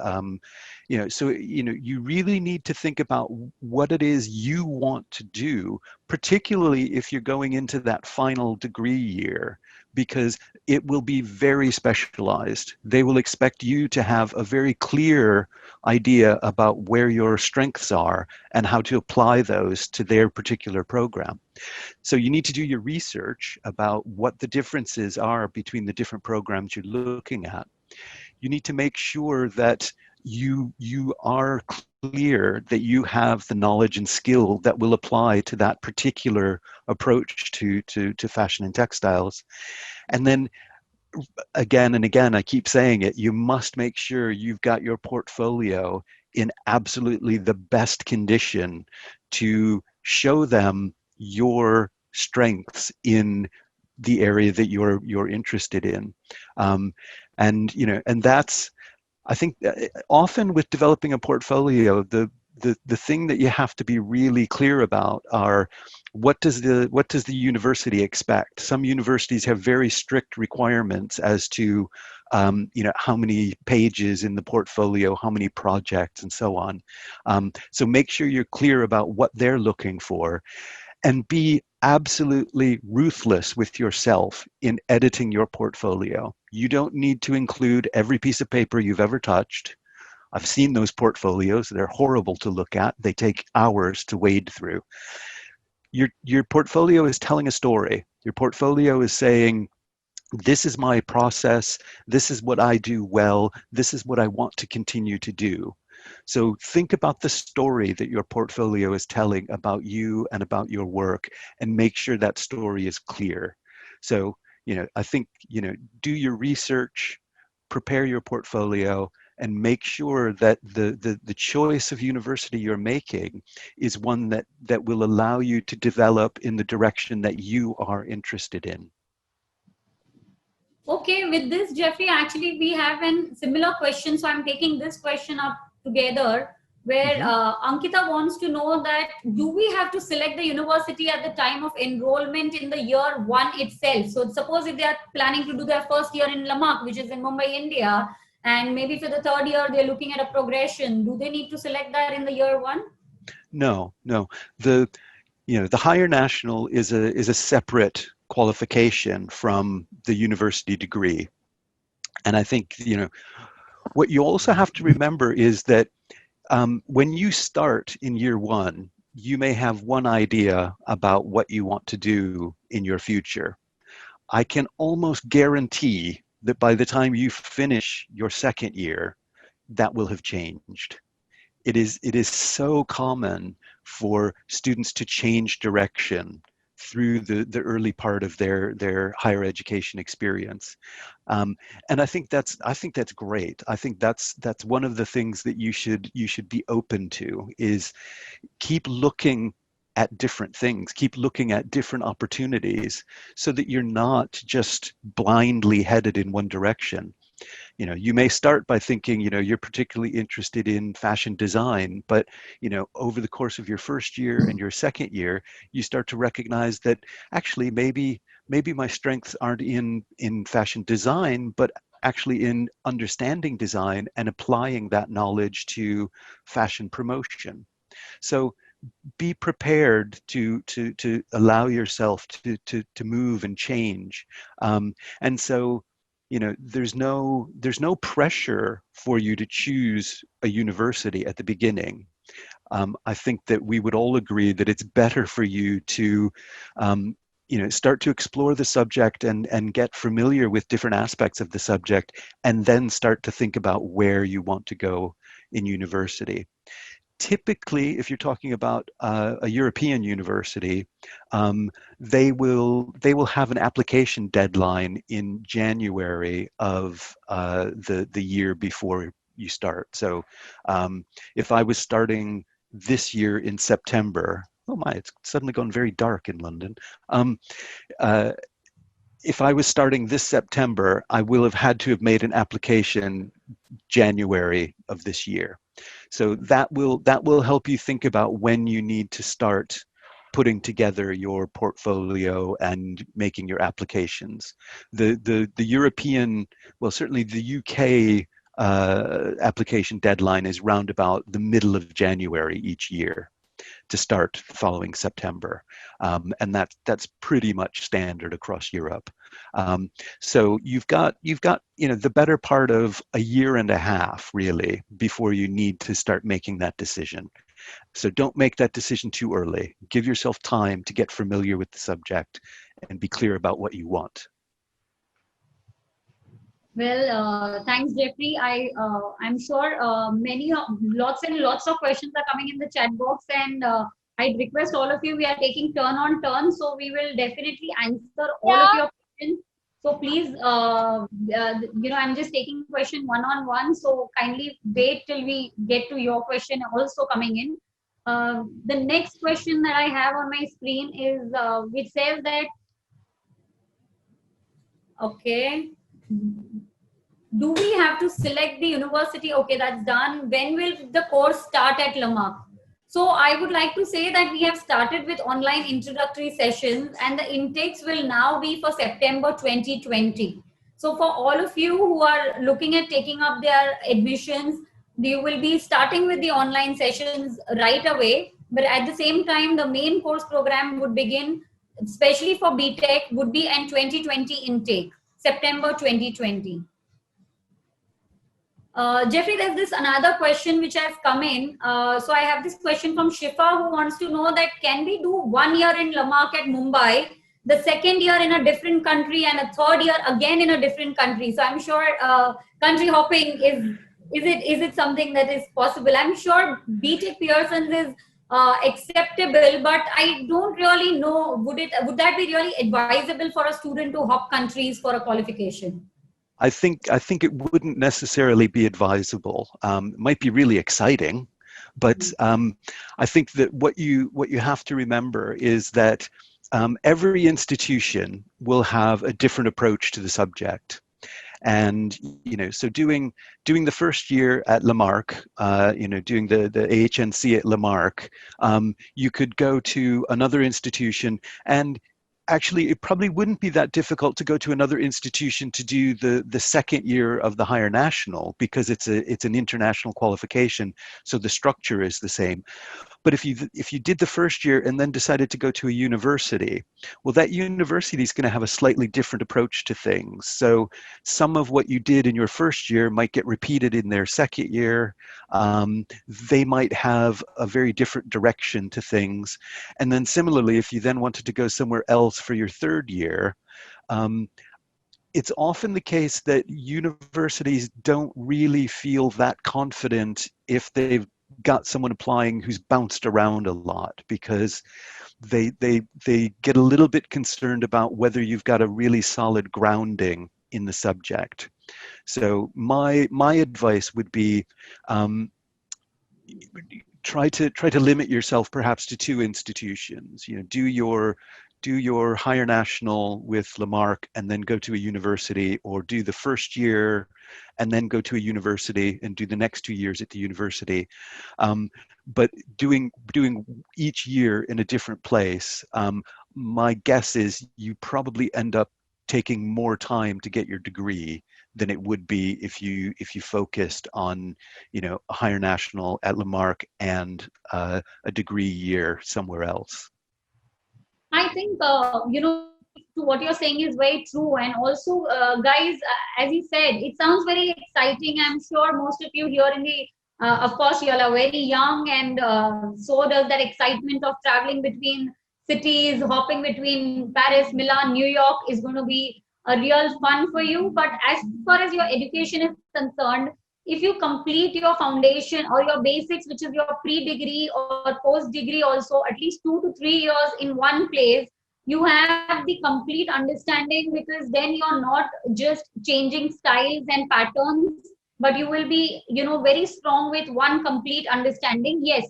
You really need to think about what it is you want to do, particularly if you're going into that final degree year, because it will be very specialized. They will expect you to have a very clear idea about where your strengths are and how to apply those to their particular program. So you need to do your research about what the differences are between the different programs you're looking at. You need to make sure that you are clear that you have the knowledge and skill that will apply to that particular approach to fashion and textiles. And then again and again, I keep saying it, you must make sure you've got your portfolio in absolutely the best condition to show them your strengths in the area that you're interested in. And that's, I think, often with developing a portfolio, the thing that you have to be really clear about are, what does the university expect? Some universities have very strict requirements as to how many pages in the portfolio, how many projects, and so on. So make sure you're clear about what they're looking for, and be absolutely ruthless with yourself in editing your portfolio. You don't need to include every piece of paper you've ever touched. I've seen those portfolios. They're horrible to look at. They take hours to wade through. Your portfolio is telling a story. Your portfolio is saying, this is my process. This is what I do well. This is what I want to continue to do. So think about the story that your portfolio is telling about you and about your work, and make sure that story is clear. So, I think, do your research, prepare your portfolio, and make sure that the choice of university you're making is one that will allow you to develop in the direction that you are interested in. Okay, with this, Jeffrey, actually we have a similar question. So I'm taking this question up together, where Ankita wants to know that, do we have to select the university at the time of enrollment in the year 1 itself? So suppose if they are planning to do their first year in Lamarck, which is in Mumbai, India, and maybe for the third year they're looking at a progression, do they need to select that in the year 1? No. The higher national is a separate qualification from the university degree. And I think, what you also have to remember is that when you start in year 1, you may have one idea about what you want to do in your future. I can almost guarantee that by the time you finish your second year, that will have changed. It is so common for students to change direction through the early part of their higher education experience. And I think that's great. I think that's one of the things that you should be open to, is keep looking at different things, keep looking at different opportunities, so that you're not just blindly headed in one direction. You know, you may start by thinking, you know, you're particularly interested in fashion design, but, you know, over the course of your first year and your second year, you start to recognize that actually maybe my strengths aren't in fashion design, but actually in understanding design and applying that knowledge to fashion promotion. So be prepared to allow yourself to move and change. And so, you know, there's no pressure for you to choose a university at the beginning. I think that we would all agree that it's better for you to you know, start to explore the subject and get familiar with different aspects of the subject, and then start to think about where you want to go in university. Typically, if you're talking about a European university, they will have an application deadline in January of the year before you start. So, if I was starting this year in September, oh my, it's suddenly gone very dark in London. Uh, if I was starting this September, I will have had to have made an application January of this year. So that will help you think about when you need to start putting together your portfolio and making your applications. The European, well, certainly the UK application deadline is round about the middle of January each year to start following September, and that's pretty much standard across Europe. So you've got you know, the better part of a year and a half really before you need to start making that decision. So don't make that decision too early. Give yourself time to get familiar with the subject and be clear about what you want. Well, thanks, Jeffrey. I'm sure lots and lots of questions are coming in the chat box, and I'd request all of you. We are taking turn on turn, so we will definitely answer all of your questions. So please, you know, I'm just taking question one on one. So kindly wait till we get to your question also coming in. The next question that I have on my screen is which says that okay. Do we have to select the university? Okay, that's done. When will the course start at Lamarck? So I would like to say that we have started with online introductory sessions, and the intakes will now be for September 2020. So for all of you who are looking at taking up their admissions, you will be starting with the online sessions right away. But at the same time, the main course program would begin, especially for BTEC, would be an 2020 intake, September 2020. Jeffrey, there's this another question which has come in. So I have this question from Shifa, who wants to know that can we do 1 year in Lamarck at Mumbai, the second year in a different country, and a third year again in a different country? So I'm sure country hopping is it something that is possible? I'm sure BTEC Pearson's is acceptable, but I don't really know. Would that be really advisable for a student to hop countries for a qualification? I think it wouldn't necessarily be advisable. It might be really exciting, but I think that what you have to remember is that every institution will have a different approach to the subject. And you know, so doing the first year at Lamarck, you know, doing the AHNC at Lamarck, you could go to another institution, and actually it probably wouldn't be that difficult to go to another institution to do the second year of the higher national, because it's an international qualification, so the structure is the same. But if you did the first year and then decided to go to a university, well, that university is going to have a slightly different approach to things. So some of what you did in your first year might get repeated in their second year. They might have a very different direction to things. And then similarly, if you then wanted to go somewhere else for your third year, it's often the case that universities don't really feel that confident if they've got someone applying who's bounced around a lot, because they get a little bit concerned about whether you've got a really solid grounding in the subject. So my advice would be, try to limit yourself perhaps to two institutions. Do your higher national with Lamarck and then go to a university, or do the first year and then go to a university and do the next 2 years at the university. But doing each year in a different place, my guess is you probably end up taking more time to get your degree than it would be if you focused on, a higher national at Lamarck and a degree year somewhere else. I think, to what you're saying is very true. And also, guys, as you said, it sounds very exciting. I'm sure most of you here in the, of course, you all are very young, and so does that excitement of traveling between cities, hopping between Paris, Milan, New York is going to be a real fun for you. But as far as your education is concerned, if you complete your foundation or your basics, which is your pre-degree or post-degree also, at least 2 to 3 years in one place, you have the complete understanding, because then you're not just changing styles and patterns, but you will be, very strong with one complete understanding. Yes.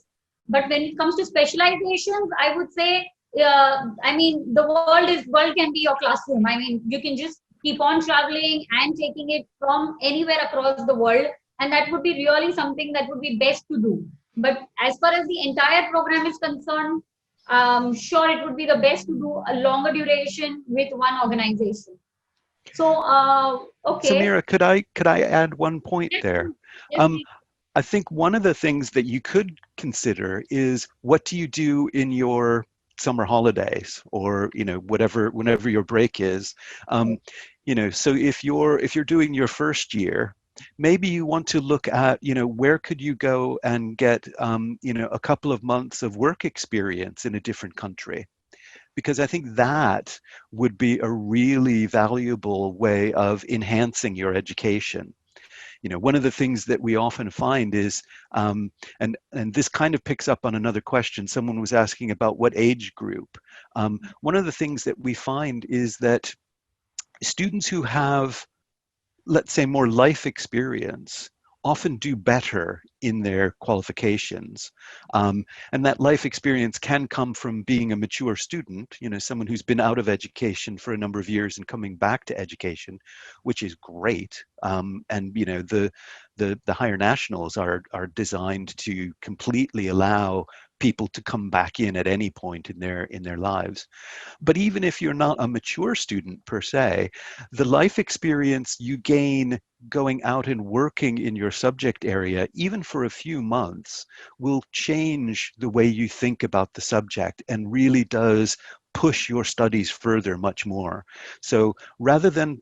But when it comes to specializations, I would say, I mean, the world can be your classroom. I mean, you can just keep on traveling and taking it from anywhere across the world, and that would be really something that would be best to do. But as far as the entire program is concerned, sure, it would be the best to do a longer duration with one organization. So, okay. Samira, could I add one point Yes, there? yes, Um, please. I think one of the things that you could consider is, what do you do in your summer holidays, or whenever your break is. So if you're doing your first year, maybe you want to look at, where could you go and get a couple of months of work experience in a different country, because I think that would be a really valuable way of enhancing your education. One of the things that we often find is, and this kind of picks up on another question someone was asking about, what age group. One of the things that we find is that students who have, let's say, more life experience often do better in their qualifications. And that life experience can come from being a mature student, someone who's been out of education for a number of years and coming back to education, which is great. And the higher nationals are designed to completely allow people to come back in at any point in their lives. But even if you're not a mature student per se, the life experience you gain going out and working in your subject area, even for a few months, will change the way you think about the subject, and really does push your studies further much more. So rather than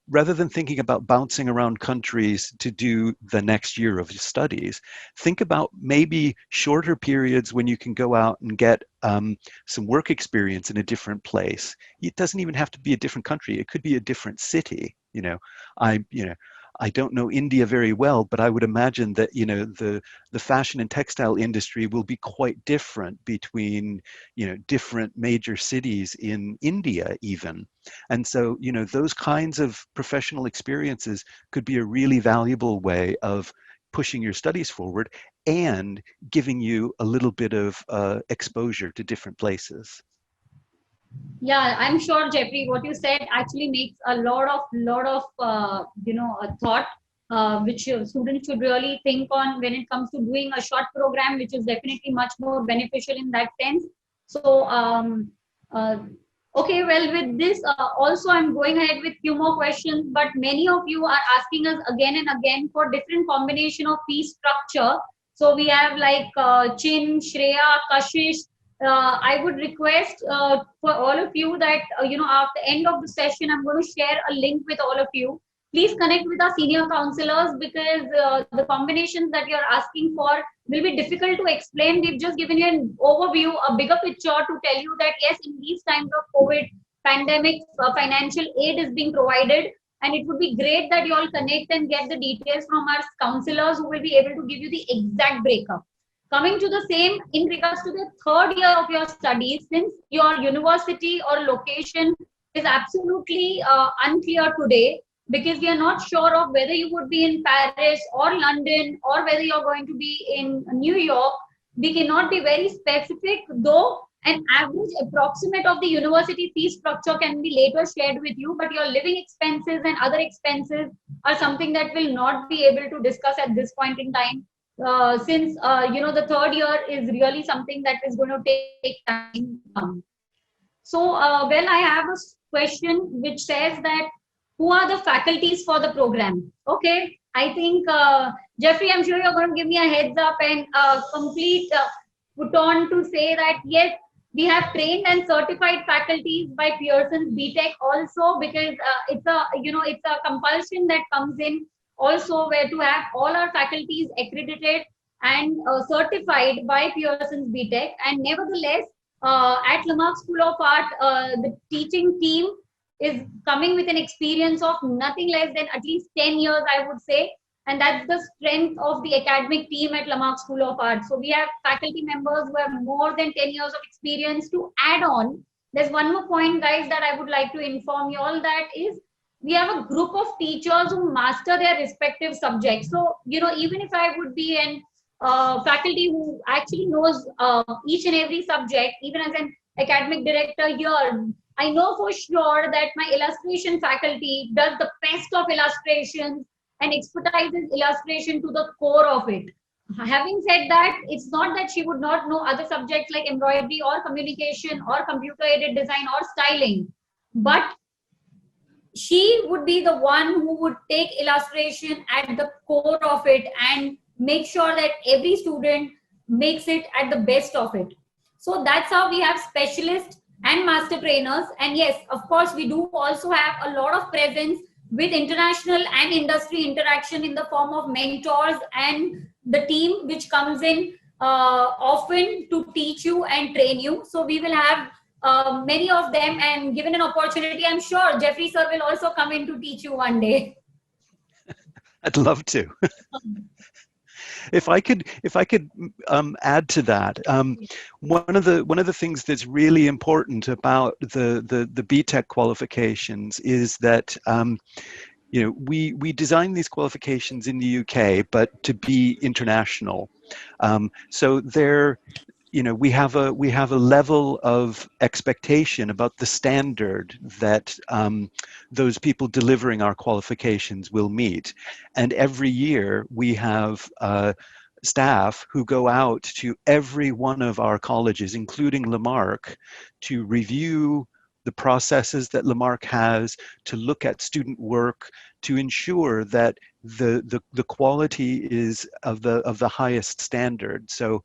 thinking about bouncing around countries to do the next year of studies, think about maybe shorter periods when you can go out and get some work experience in a different place. It doesn't even have to be a different country. It could be a different city. I don't know India very well, but I would imagine that the fashion and textile industry will be quite different between different major cities in India even. And so those kinds of professional experiences could be a really valuable way of pushing your studies forward and giving you a little bit of exposure to different places. Yeah, I'm sure, Jeffrey, what you said actually makes a lot of thought, which students should really think on when it comes to doing a short program, which is definitely much more beneficial in that sense. So, uh, okay, well, with this, also I'm going ahead with few more questions, but many of you are asking us again and again for different combination of fee structure. So we have like Chin, Shreya, Kashish. I would request for all of you that, after the end of the session, I'm going to share a link with all of you. Please connect with our senior counselors, because the combinations that you're asking for will be difficult to explain. We've just given you an overview, a bigger picture to tell you that, yes, in these times of COVID pandemic, financial aid is being provided. And it would be great that you all connect and get the details from our counselors, who will be able to give you the exact breakup. Coming to the same in regards to the third year of your studies, since your university or location is absolutely unclear today, because we are not sure of whether you would be in Paris or London or whether you're going to be in New York. We cannot be very specific, though an average approximate of the university fee structure can be later shared with you, but your living expenses and other expenses are something that we'll not be able to discuss at this point in time, since the third year is really something that is going to take time to come. So, well, I have a question which says that who are the faculties for the program? Okay, I think Jeffrey, I'm sure you're going to give me a heads up and complete put on to say that yes, we have trained and certified faculties by Pearson BTEC also, because it's a compulsion that comes in also, where to have all our faculties accredited and certified by Pearson's BTEC. And nevertheless, at Lamarck School of Art, the teaching team is coming with an experience of nothing less than at least 10 years, I would say. And that's the strength of the academic team at Lamarck School of Art. So we have faculty members who have more than 10 years of experience. To add on, there's one more point, guys, that I would like to inform you all, that is we have a group of teachers who master their respective subjects. So, even if I would be an faculty who actually knows each and every subject, even as an academic director here, I know for sure that my illustration faculty does the best of illustrations and expertises illustration to the core of it. Having said that, it's not that she would not know other subjects like embroidery or communication or computer aided design or styling, but she would be the one who would take illustration at the core of it and make sure that every student makes it at the best of it. So that's how we have specialists and master trainers. And yes, of course, we do also have a lot of presence with international and industry interaction in the form of mentors and the team which comes in often to teach you and train you. So we will have many of them, and given an opportunity, I'm sure Jeffrey sir will also come in to teach you one day. I'd love to. If I could add to that, one of the things that's really important about the BTEC qualifications is that we design these qualifications in the UK, but to be international. So they're we have a level of expectation about the standard that those people delivering our qualifications will meet. And every year we have staff who go out to every one of our colleges, including Lamarck, to review the processes that Lamarck has, to look at student work, to ensure that the quality is of the highest standard. So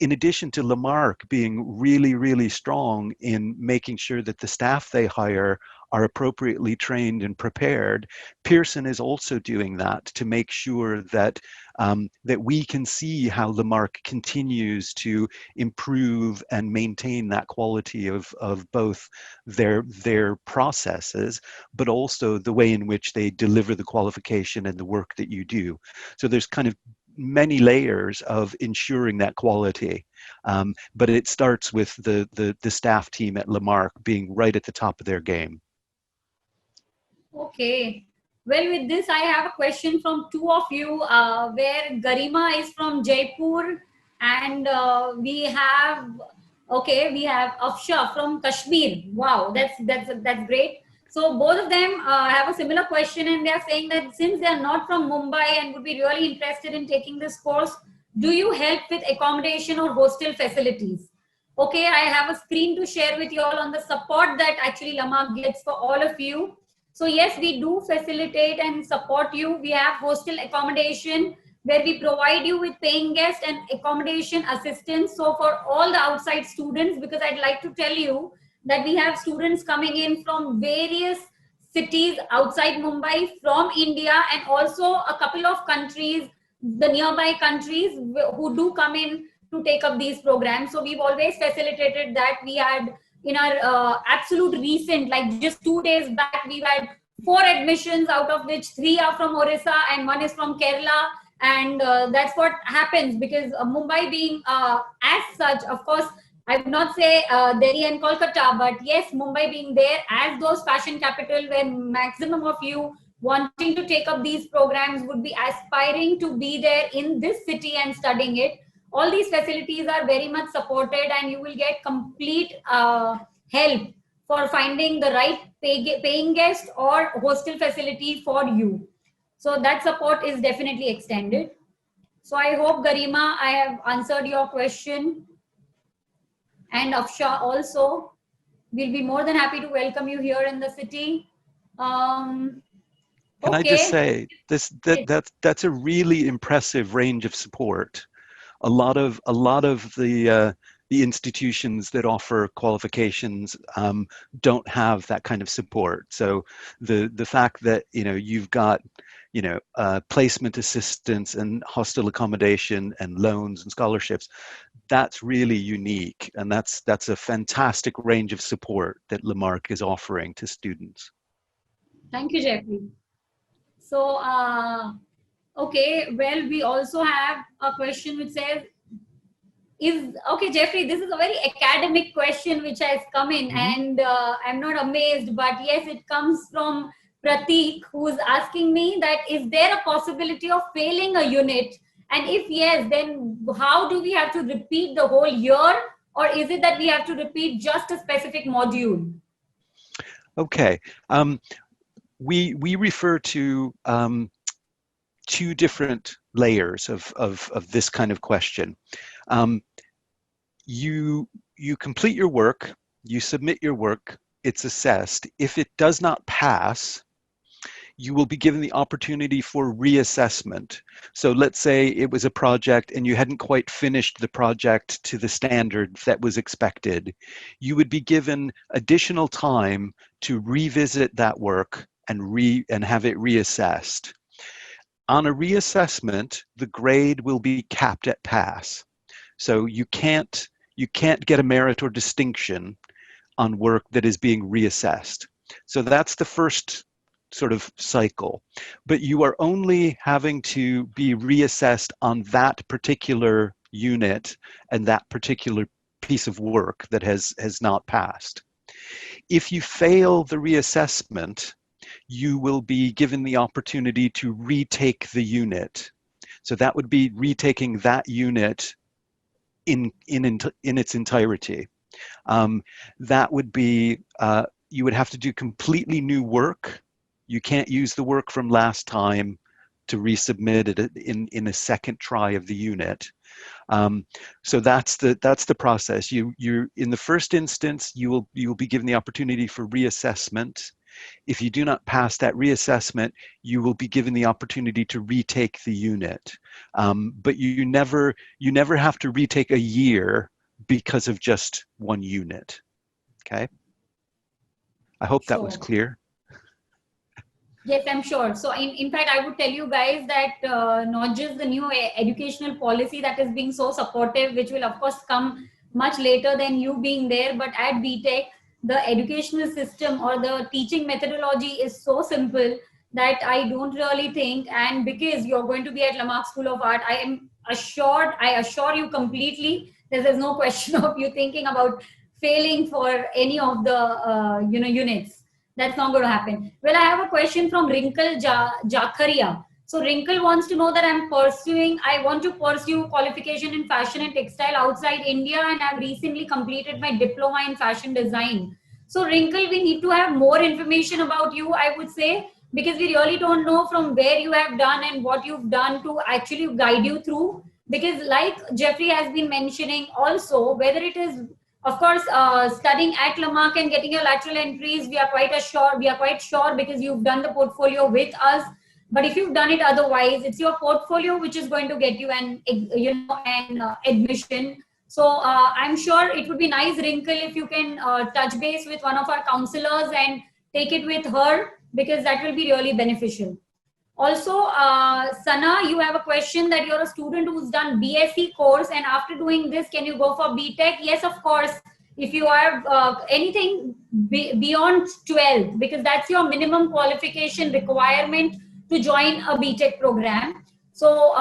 in addition to Lamarck being really, really strong in making sure that the staff they hire are appropriately trained and prepared, Pearson is also doing that to make sure that that we can see how Lamarck continues to improve and maintain that quality of both their processes, but also the way in which they deliver the qualification and the work that you do. So there's kind of many layers of ensuring that quality, but it starts with the staff team at Lamarck being right at the top of their game. Okay. Well, with this, I have a question from two of you, where Garima is from Jaipur, and we have Afsha from Kashmir. Wow, that's great. So both of them have a similar question, and they are saying that since they are not from Mumbai and would be really interested in taking this course, do you help with accommodation or hostel facilities? Okay, I have a screen to share with you all on the support that actually Lamarck gets for all of you. So yes, we do facilitate and support you. We have hostel accommodation where we provide you with paying guest and accommodation assistance. So for all the outside students, because I'd like to tell you that we have students coming in from various cities outside Mumbai, from India, and also a couple of countries, the nearby countries who do come in to take up these programs. So we've always facilitated that. We had in our absolute recent, like just 2 days back, we've had 4 admissions, out of which 3 are from Orissa and 1 is from Kerala. And that's what happens, because Mumbai being as such, of course, I would not say Delhi and Kolkata, but yes, Mumbai being there as those fashion capital where maximum of you wanting to take up these programs would be aspiring to be there in this city and studying it. All these facilities are very much supported, and you will get complete help for finding the right paying guest or hostel facility for you. So that support is definitely extended. So I hope, Garima, I have answered your question. And Afsha also, we'll be more than happy to welcome you here in the city. Um, Can I just okay. say that's a really impressive range of support. A lot of the institutions that offer qualifications don't have that kind of support. So the fact that you've got placement assistance and hostel accommodation and loans and scholarships, that's really unique, and that's a fantastic range of support that Lamarck is offering to students. Thank you, Jeffrey. So, okay, well, we also have a question which says, okay, Jeffrey, this is a very academic question which has come in, and I'm not amazed, but yes, it comes from Pratik, who's asking me that is there a possibility of failing a unit? And if yes, then how do we have to repeat the whole year, or is it that we have to repeat just a specific module? Okay. We refer to two different layers of this kind of question. You complete your work, you submit your work, it's assessed. If it does not pass, you will be given the opportunity for reassessment. So let's say it was a project and you hadn't quite finished the project to the standard that was expected. You would be given additional time to revisit that work and have it reassessed. On a reassessment, the grade will be capped at pass. So you can't get a merit or distinction on work that is being reassessed. So that's the first sort of cycle. But you are only having to be reassessed on that particular unit and that particular piece of work that has not passed. If you fail the reassessment, you will be given the opportunity to retake the unit. So that would be retaking that unit in its entirety. That would be, you would have to do completely new work. You can't use the work from last time to resubmit it in a second try of the unit. So that's the process. You're in the first instance, you will be given the opportunity for reassessment. If you do not pass that reassessment, you will be given the opportunity to retake the unit. But you never have to retake a year because of just one unit. Okay. I hope that was clear. Yes, I'm sure. So in fact, I would tell you guys that not just the new educational policy that is being so supportive, which will of course come much later than you being there, but at BTEC, the educational system or the teaching methodology is so simple that I don't really think, and because you're going to be at Lamarck School of Art, I assure you completely, there's no question of you thinking about failing for any of the units. That's not going to happen. Well, I have a question from Wrinkle Jakharia. So Wrinkle wants to know that I want to pursue qualification in fashion and textile outside India, and I've recently completed my diploma in fashion design. So Wrinkle, we need to have more information about you, I would say, because we really don't know from where you have done and what you've done to actually guide you through. Because like Jeffrey has been mentioning also, whether it is of course, studying at Lamarck and getting your lateral entries, we are quite sure because you've done the portfolio with us. But if you've done it otherwise, it's your portfolio which is going to get you an admission. So I'm sure it would be nice, Wrinkle, if you can touch base with one of our counselors and take it with her, because that will be really beneficial. Also, Sana, you have a question that you're a student who's done BSc course, and after doing this, can you go for BTEC? Yes, of course. If you have anything beyond 12, because that's your minimum qualification requirement to join a BTEC program. So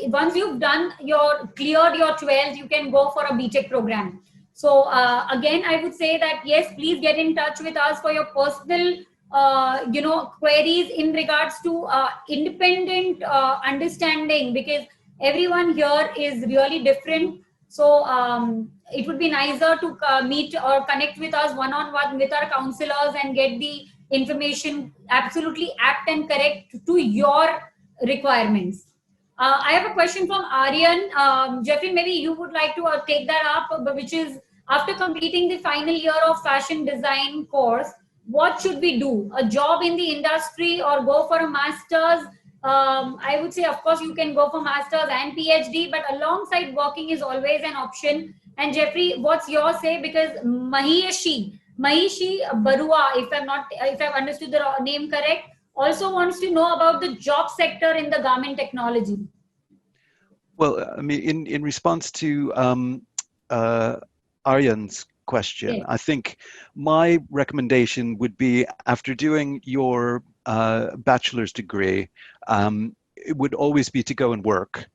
once you've cleared your 12th, you can go for a BTEC program. So again, I would say that yes, please get in touch with us for your personal, queries in regards to independent understanding, because everyone here is really different. So it would be nicer to meet or connect with us one-on-one with our counselors and get the information absolutely apt and correct to your requirements. I have a question from Aryan. Jeffrey, maybe you would like to take that up, which is, after completing the final year of fashion design course, what should we do? A job in the industry or go for a master's? I would say, of course, you can go for master's and PhD, but alongside working is always an option. And Jeffrey, what's your say? Because Mahishi Barua, if I've understood the name correct, also wants to know about the job sector in the garment technology. Well, I mean, in response to Aryan's question, Yes. I think my recommendation would be, after doing your bachelor's degree, it would always be to go and work.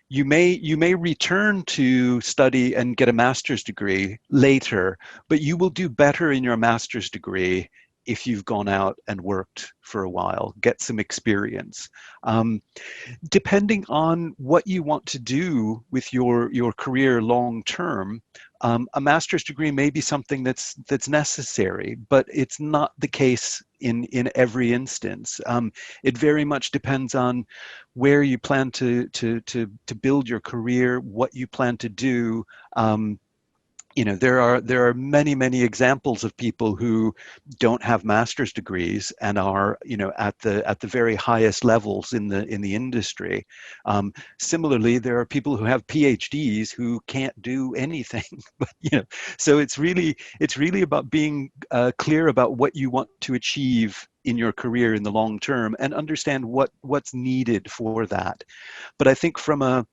You may return to study and get a master's degree later, but you will do better in your master's degree if you've gone out and worked for a while, get some experience. Depending on what you want to do with your career long term, a master's degree may be something that's necessary, but it's not the case in every instance. It very much depends on where you plan to build your career, what you plan to do. There are many examples of people who don't have master's degrees and are, at the very highest levels in the industry. Similarly, there are people who have PhDs who can't do anything. But so it's really about being clear about what you want to achieve in your career in the long term, and understand what's needed for that. But I think from a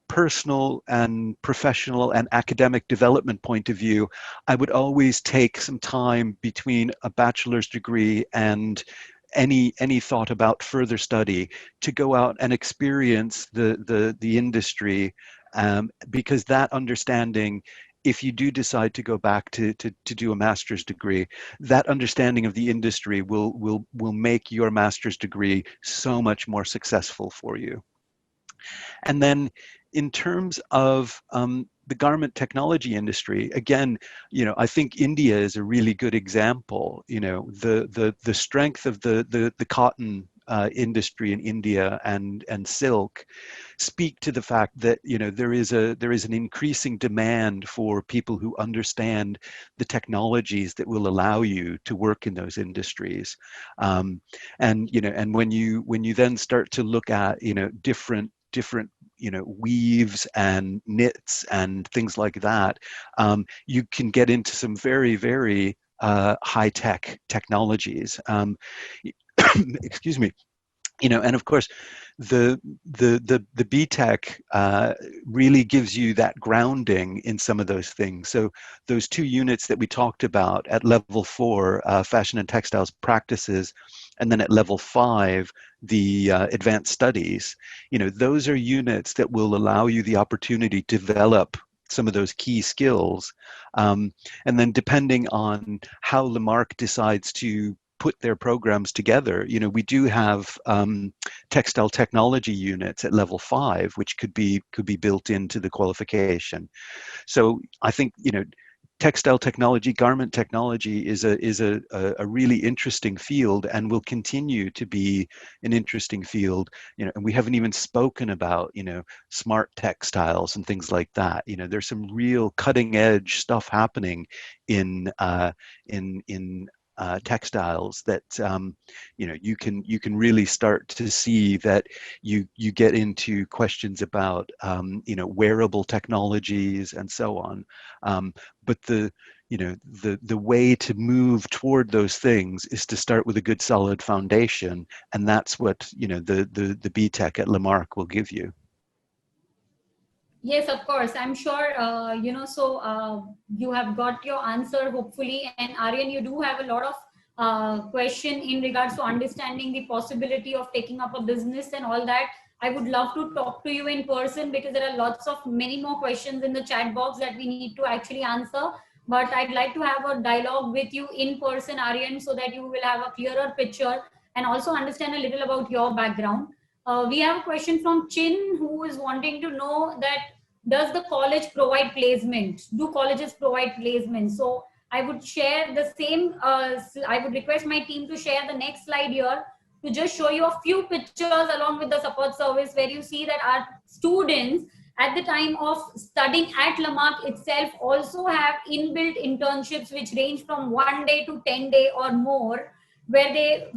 personal and professional and academic development point of view, I would always take some time between a bachelor's degree and any thought about further study to go out and experience the industry, because that understanding, if you do decide to go back to do a master's degree, that understanding of the industry will make your master's degree so much more successful for you. And then in terms of the garment technology industry, again, I think India is a really good example. The strength of the cotton industry in India and silk speak to the fact that there is an increasing demand for people who understand the technologies that will allow you to work in those industries. And when you then start to look at different weaves and knits and things like that, you can get into some very high-tech technologies. Excuse me. And of course, the BTEC really gives you that grounding in some of those things. So those 2 units that we talked about at level 4, Fashion and Textiles practices, and then at level 5, the advanced studies, those are units that will allow you the opportunity to develop some of those key skills. And then depending on how Lamarck decides to put their programs together, we do have textile technology units at level 5, which could be built into the qualification. So I think textile technology, garment technology is a really interesting field, and will continue to be an interesting field. And we haven't even spoken about smart textiles and things like that. There's some real cutting edge stuff happening in textiles that you can really start to see that you get into questions about wearable technologies and so on. But the way to move toward those things is to start with a good solid foundation, and that's what the BTEC at Lamarck will give you. Yes, of course. I'm sure, so you have got your answer, hopefully. And Aryan, you do have a lot of question in regards to understanding the possibility of taking up a business and all that, I would love to talk to you in person, because there are lots of many more questions in the chat box that we need to actually answer. But I'd like to have a dialogue with you in person, Aryan, so that you will have a clearer picture and also understand a little about your background. We have a question from Chin, who is wanting to know that does the college provide placement? Do colleges provide placement? So I would share the same, I would request my team to share the next slide here to just show you a few pictures along with the support service, where you see that our students at the time of studying at Lamarck itself also have inbuilt internships which range from 1 day to 10 day or more, where they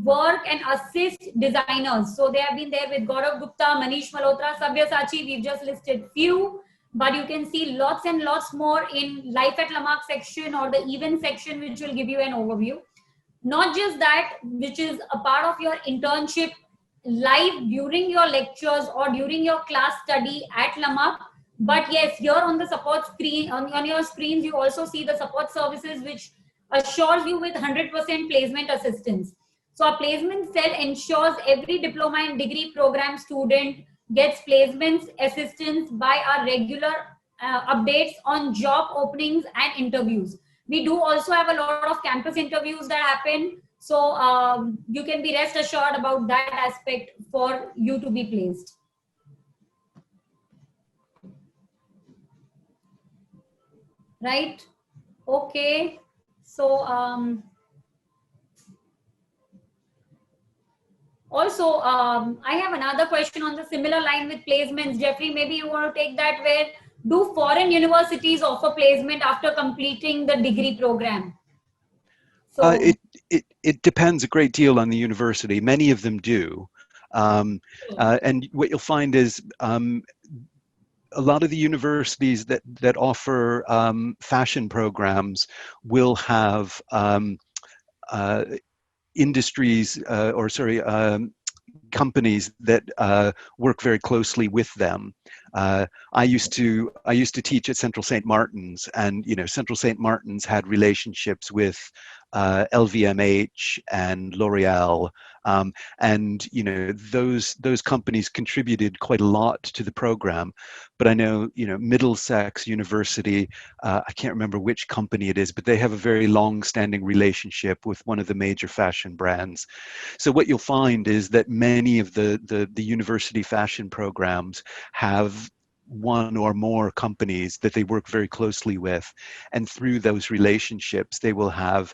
work and assist designers. So they have been there with Gaurav Gupta, Manish Malhotra, Sabyasachi. We've just listed few, but you can see lots and lots more in Life at Lamarck section or the event section, which will give you an overview. Not just that, which is a part of your internship live during your lectures or during your class study at Lamarck. But yes, here on the support screen, on your screens, you also see the support services, which assures you with 100% placement assistance. So our placement cell ensures every diploma and degree program student gets placements assistance by our regular updates on job openings and interviews. We do also have a lot of campus interviews that happen. So you can be rest assured about that aspect for you to be placed. Right? Okay. So also, I have another question on the similar line with placements. Jeffrey, maybe you want to take that, where do foreign universities offer placement after completing the degree program? So It depends a great deal on the university. Many of them do. And what you'll find is a lot of the universities that offer fashion programs will have industries companies that work very closely with them. I used to teach at Central St. Martin's, and Central St. Martin's had relationships with LVMH and L'Oreal, and those companies contributed quite a lot to the program. But I know Middlesex University, I can't remember which company it is, but they have a very long-standing relationship with one of the major fashion brands. So what you'll find is that many of the university fashion programs have one or more companies that they work very closely with, and through those relationships they will have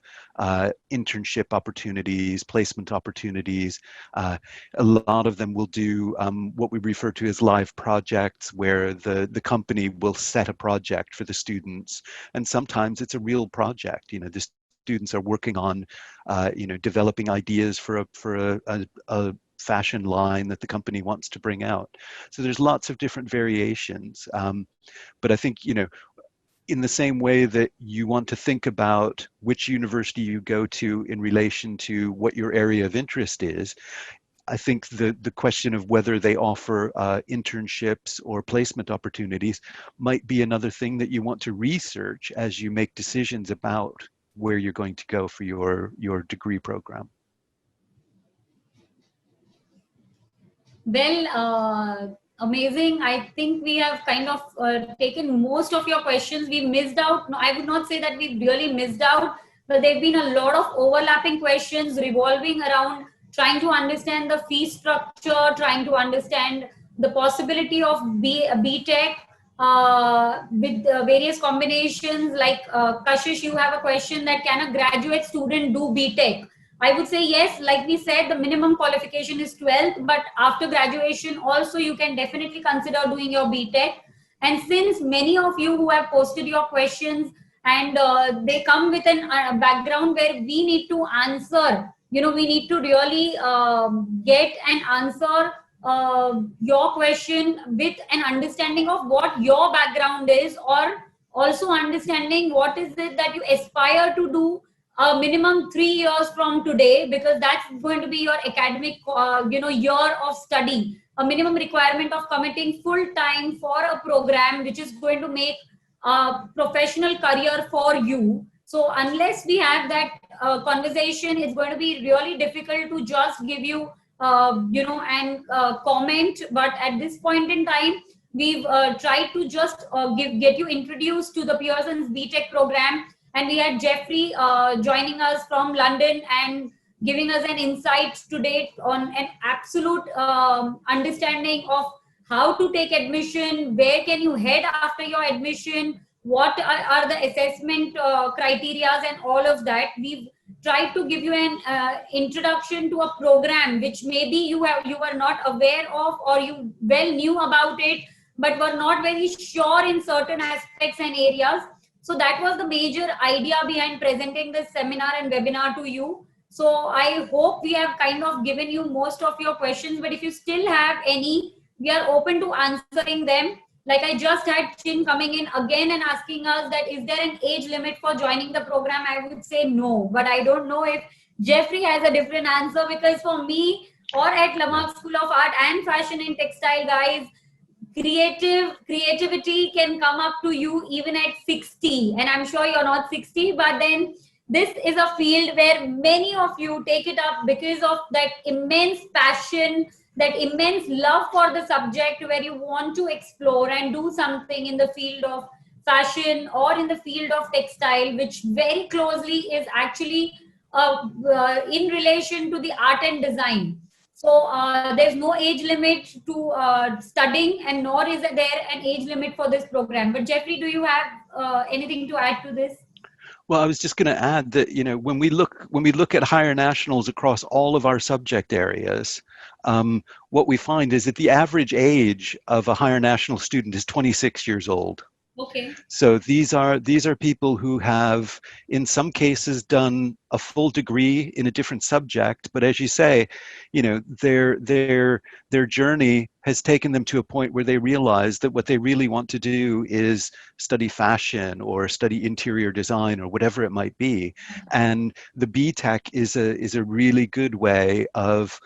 internship opportunities, placement opportunities. A lot of them will do what we refer to as live projects, where the company will set a project for the students, and sometimes it's a real project. The students are working on developing ideas for a fashion line that the company wants to bring out. So there's lots of different variations. But I think, in the same way that you want to think about which university you go to in relation to what your area of interest is, I think the question of whether they offer internships or placement opportunities might be another thing that you want to research as you make decisions about where you're going to go for your degree program. Well, amazing. I think we have kind of taken most of your questions. We missed out. No, I would not say that we've really missed out, but there have been a lot of overlapping questions revolving around trying to understand the fee structure, trying to understand the possibility of BTEC with various combinations. Like Kashish, you have a question that can a graduate student do BTEC? I would say yes. Like we said, the minimum qualification is 12th, but after graduation also you can definitely consider doing your BTEC. And since many of you who have posted your questions and they come with a background where we need to answer, we need to really get an answer your question with an understanding of what your background is, or also understanding what is it that you aspire to do a minimum 3 years from today, because that's going to be your academic year of study, a minimum requirement of committing full time for a program which is going to make a professional career for you. So unless we have that conversation, it's going to be really difficult to just give you, and comment. But at this point in time, we've tried to just get you introduced to the Pearson's BTEC program. And we had Jeffrey joining us from London and giving us an insight today on an absolute understanding of how to take admission, where can you head after your admission, what are the assessment criteria, and all of that. We've tried to give you an introduction to a program which maybe you were not aware of, or you well knew about it but were not very sure in certain aspects and areas. So that was the major idea behind presenting this seminar and webinar to you. So I hope we have kind of given you most of your questions, but if you still have any, we are open to answering them. Like I just had Chin coming in again and asking us that is there an age limit for joining the program? I would say no, but I don't know if Jeffrey has a different answer, because for me or at Lamarck School of Art and Fashion and Textile, guys, creativity can come up to you even at 60, and I'm sure you're not 60, but then this is a field where many of you take it up because of that immense passion, that immense love for the subject, where you want to explore and do something in the field of fashion or in the field of textile, which very closely is actually in relation to the art and design. So there's no age limit to studying, and nor is there an age limit for this program. But Jeffrey, do you have anything to add to this? Well, I was just going to add that, when we look at higher nationals across all of our subject areas, what we find is that the average age of a higher national student is 26 years old. Okay. So these are people who have, in some cases, done a full degree in a different subject. But as you say, their journey has taken them to a point where they realize that what they really want to do is study fashion or study interior design or whatever it might be. And the BTEC is a really good way of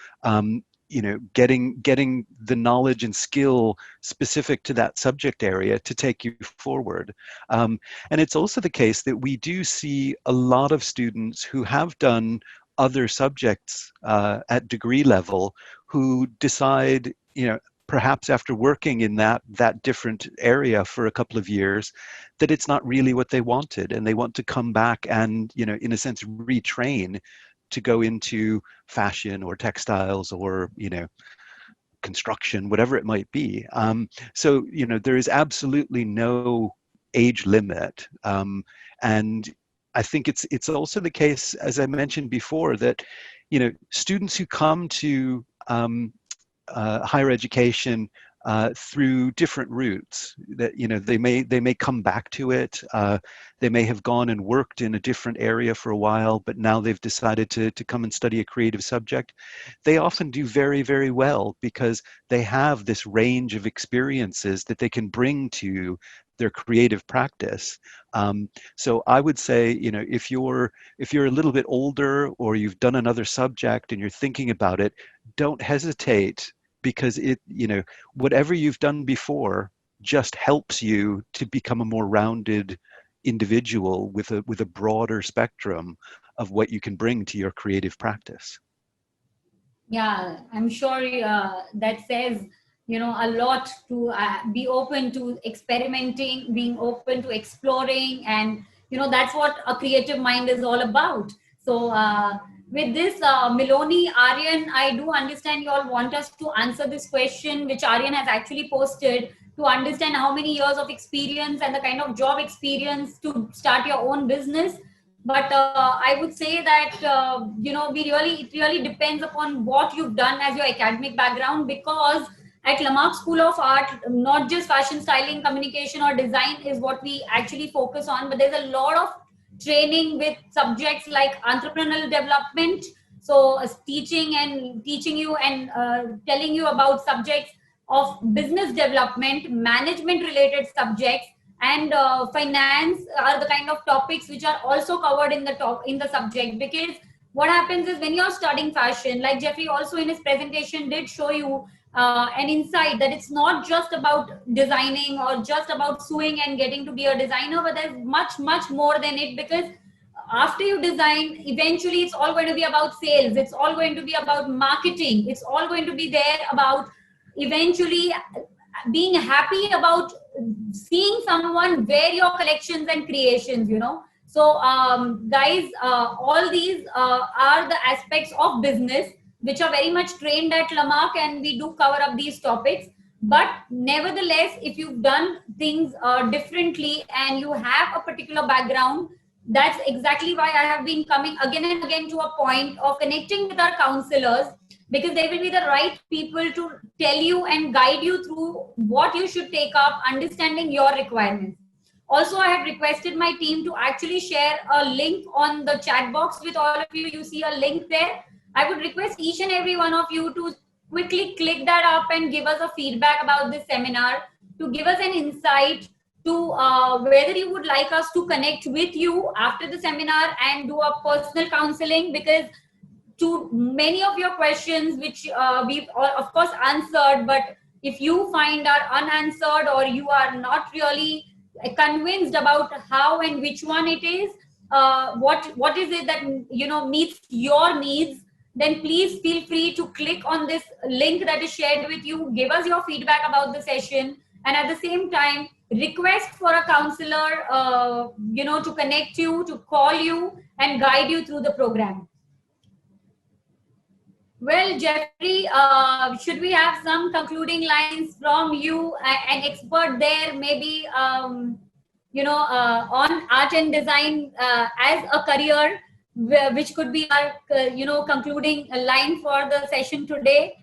getting the knowledge and skill specific to that subject area to take you forward. And it's also the case that we do see a lot of students who have done other subjects at degree level who decide, perhaps after working in that different area for a couple of years, that it's not really what they wanted, and they want to come back and, in a sense, retrain to go into fashion or textiles or, construction, whatever it might be. So, there is absolutely no age limit. And I think it's also the case, as I mentioned before, that, students who come to higher education through different routes, that they may come back to it. They may have gone and worked in a different area for a while, but now they've decided to come and study a creative subject. They often do very, very well because they have this range of experiences that they can bring to their creative practice. So I would say, if you're a little bit older or you've done another subject and you're thinking about it, don't hesitate, because whatever you've done before just helps you to become a more rounded individual with a broader spectrum of what you can bring to your creative practice. Yeah, I'm sure that says, a lot to be open to experimenting, being open to exploring, and, that's what a creative mind is all about. So with this, Miloni, Aryan, I do understand you all want us to answer this question, which Aryan has actually posted, to understand how many years of experience and the kind of job experience to start your own business. But I would say that, it really depends upon what you've done as your academic background, because at Lamarck School of Art, not just fashion, styling, communication, or design is what we actually focus on, but there's a lot of training with subjects like entrepreneurial development. So teaching you and telling you about subjects of business development, management related subjects, and finance are the kind of topics which are also covered in the subject. Because what happens is, when you're studying fashion, like Jeffrey also in his presentation did show you an insight, that it's not just about designing or just about sewing and getting to be a designer, but there's much more than it. Because after you design, eventually it's all going to be about sales. It's all going to be about marketing. It's all going to be there about eventually being happy about seeing someone wear your collections and creations, you know. So guys, all these are the aspects of business which are very much trained at Lamarck, and we do cover up these topics. But nevertheless, if you've done things differently and you have a particular background, that's exactly why I have been coming again and again to a point of connecting with our counselors, because they will be the right people to tell you and guide you through what you should take up, understanding your requirements. Also, I have requested my team to actually share a link on the chat box with all of you. You see a link there. I would request each and every one of you to quickly click that up and give us a feedback about this seminar, to give us an insight to whether you would like us to connect with you after the seminar and do a personal counseling, because to many of your questions which we've of course answered, but if you find are unanswered or you are not really convinced about how and which one it is, what is it that you know meets your needs, then please feel free to click on this link that is shared with you, give us your feedback about the session, and at the same time request for a counselor you know, to connect you, to call you and guide you through the program. Well, Jeffrey, should we have some concluding lines from you, an expert there, maybe, you know, on art and design as a career, which could be our, you know, concluding line for the session today?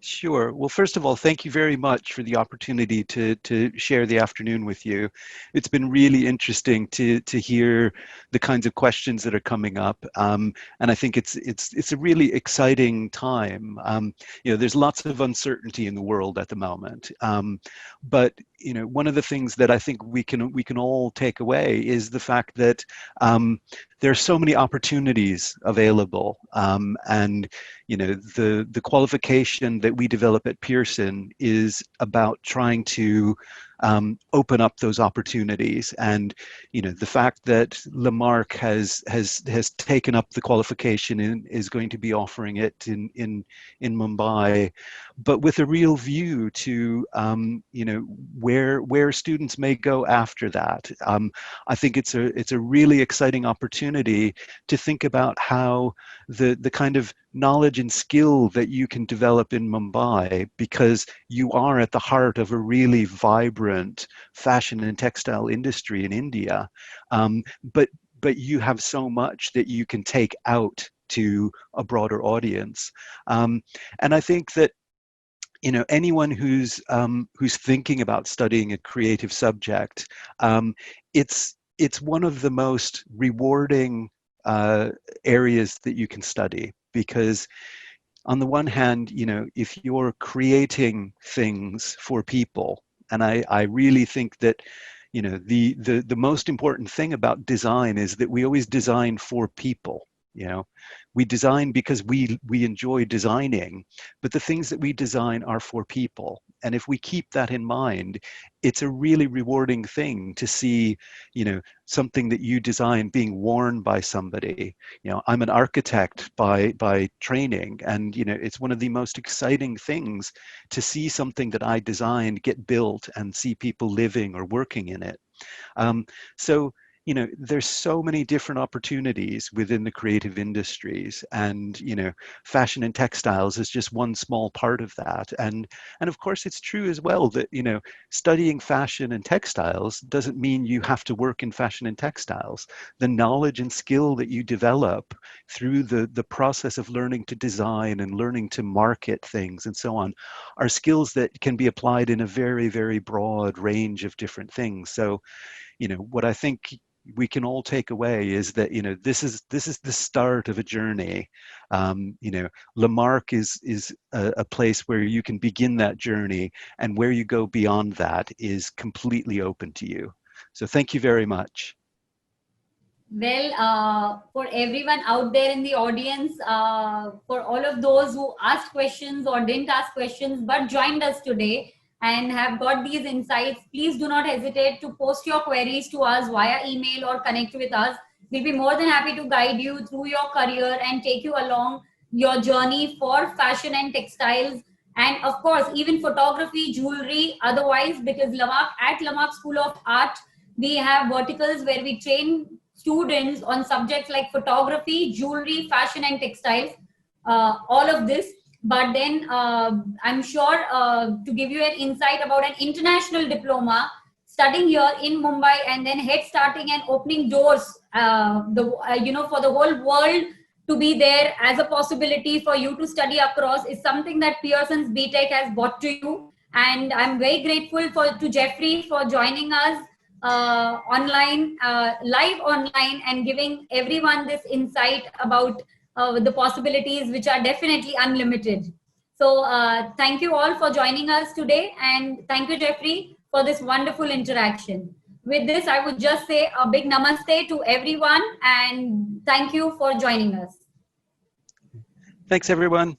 Sure. Well, first of all, thank you very much for the opportunity to share the afternoon with you. It's been really interesting to hear the kinds of questions that are coming up, and I think it's a really exciting time. You know, there's lots of uncertainty in the world at the moment, but you know, one of the things that I think we can all take away is the fact that there are so many opportunities available, and you know, the qualification that we develop at Pearson is about trying to open up those opportunities. And you know, the fact that Lamarck has taken up the qualification and is going to be offering it in Mumbai, but with a real view to you know, where students may go after that. I think it's a really exciting opportunity to think about how the kind of knowledge and skill that you can develop in Mumbai, because you are at the heart of a really vibrant fashion and textile industry in India, but you have so much that you can take out to a broader audience, and I think that, you know, anyone who's thinking about studying a creative subject, it's one of the most rewarding areas that you can study, because on the one hand, you know, if you're creating things for people, and I really think that, you know, the most important thing about design is that we always design for people. You know, we design because we enjoy designing, but the things that we design are for people. And if we keep that in mind, it's a really rewarding thing to see, you know, something that you design being worn by somebody. You know, I'm an architect by training, and you know, it's one of the most exciting things to see something that I designed get built and see people living or working in it. So you know, there's so many different opportunities within the creative industries, and you know, fashion and textiles is just one small part of that. And of course, it's true as well that, you know, studying fashion and textiles doesn't mean you have to work in fashion and textiles. The knowledge and skill that you develop through the process of learning to design and learning to market things and so on are skills that can be applied in a very, very broad range of different things. So, you know, what I think we can all take away is that, you know, this is the start of a journey. You know, Lamarck is a place where you can begin that journey, and where you go beyond that is completely open to you. So thank you very much. Well, for everyone out there in the audience, for all of those who asked questions or didn't ask questions but joined us today and have got these insights, please do not hesitate to post your queries to us via email or connect with us. We'll be more than happy to guide you through your career and take you along your journey for fashion and textiles, and of course even photography, jewelry, otherwise, because at Lamarck School of Art we have verticals where we train students on subjects like photography, jewelry, fashion and textiles, all of this. But then I'm sure to give you an insight about an international diploma studying here in Mumbai and then head starting and opening doors, for the whole world to be there as a possibility for you to study across, is something that Pearson's BTEC has brought to you. And I'm very grateful to Jeffrey for joining us online, live online, and giving everyone this insight about the possibilities, which are definitely unlimited. So thank you all for joining us today, and thank you, Jeffrey, for this wonderful interaction. With this, I would just say a big namaste to everyone, and thank you for joining us. Thanks, everyone.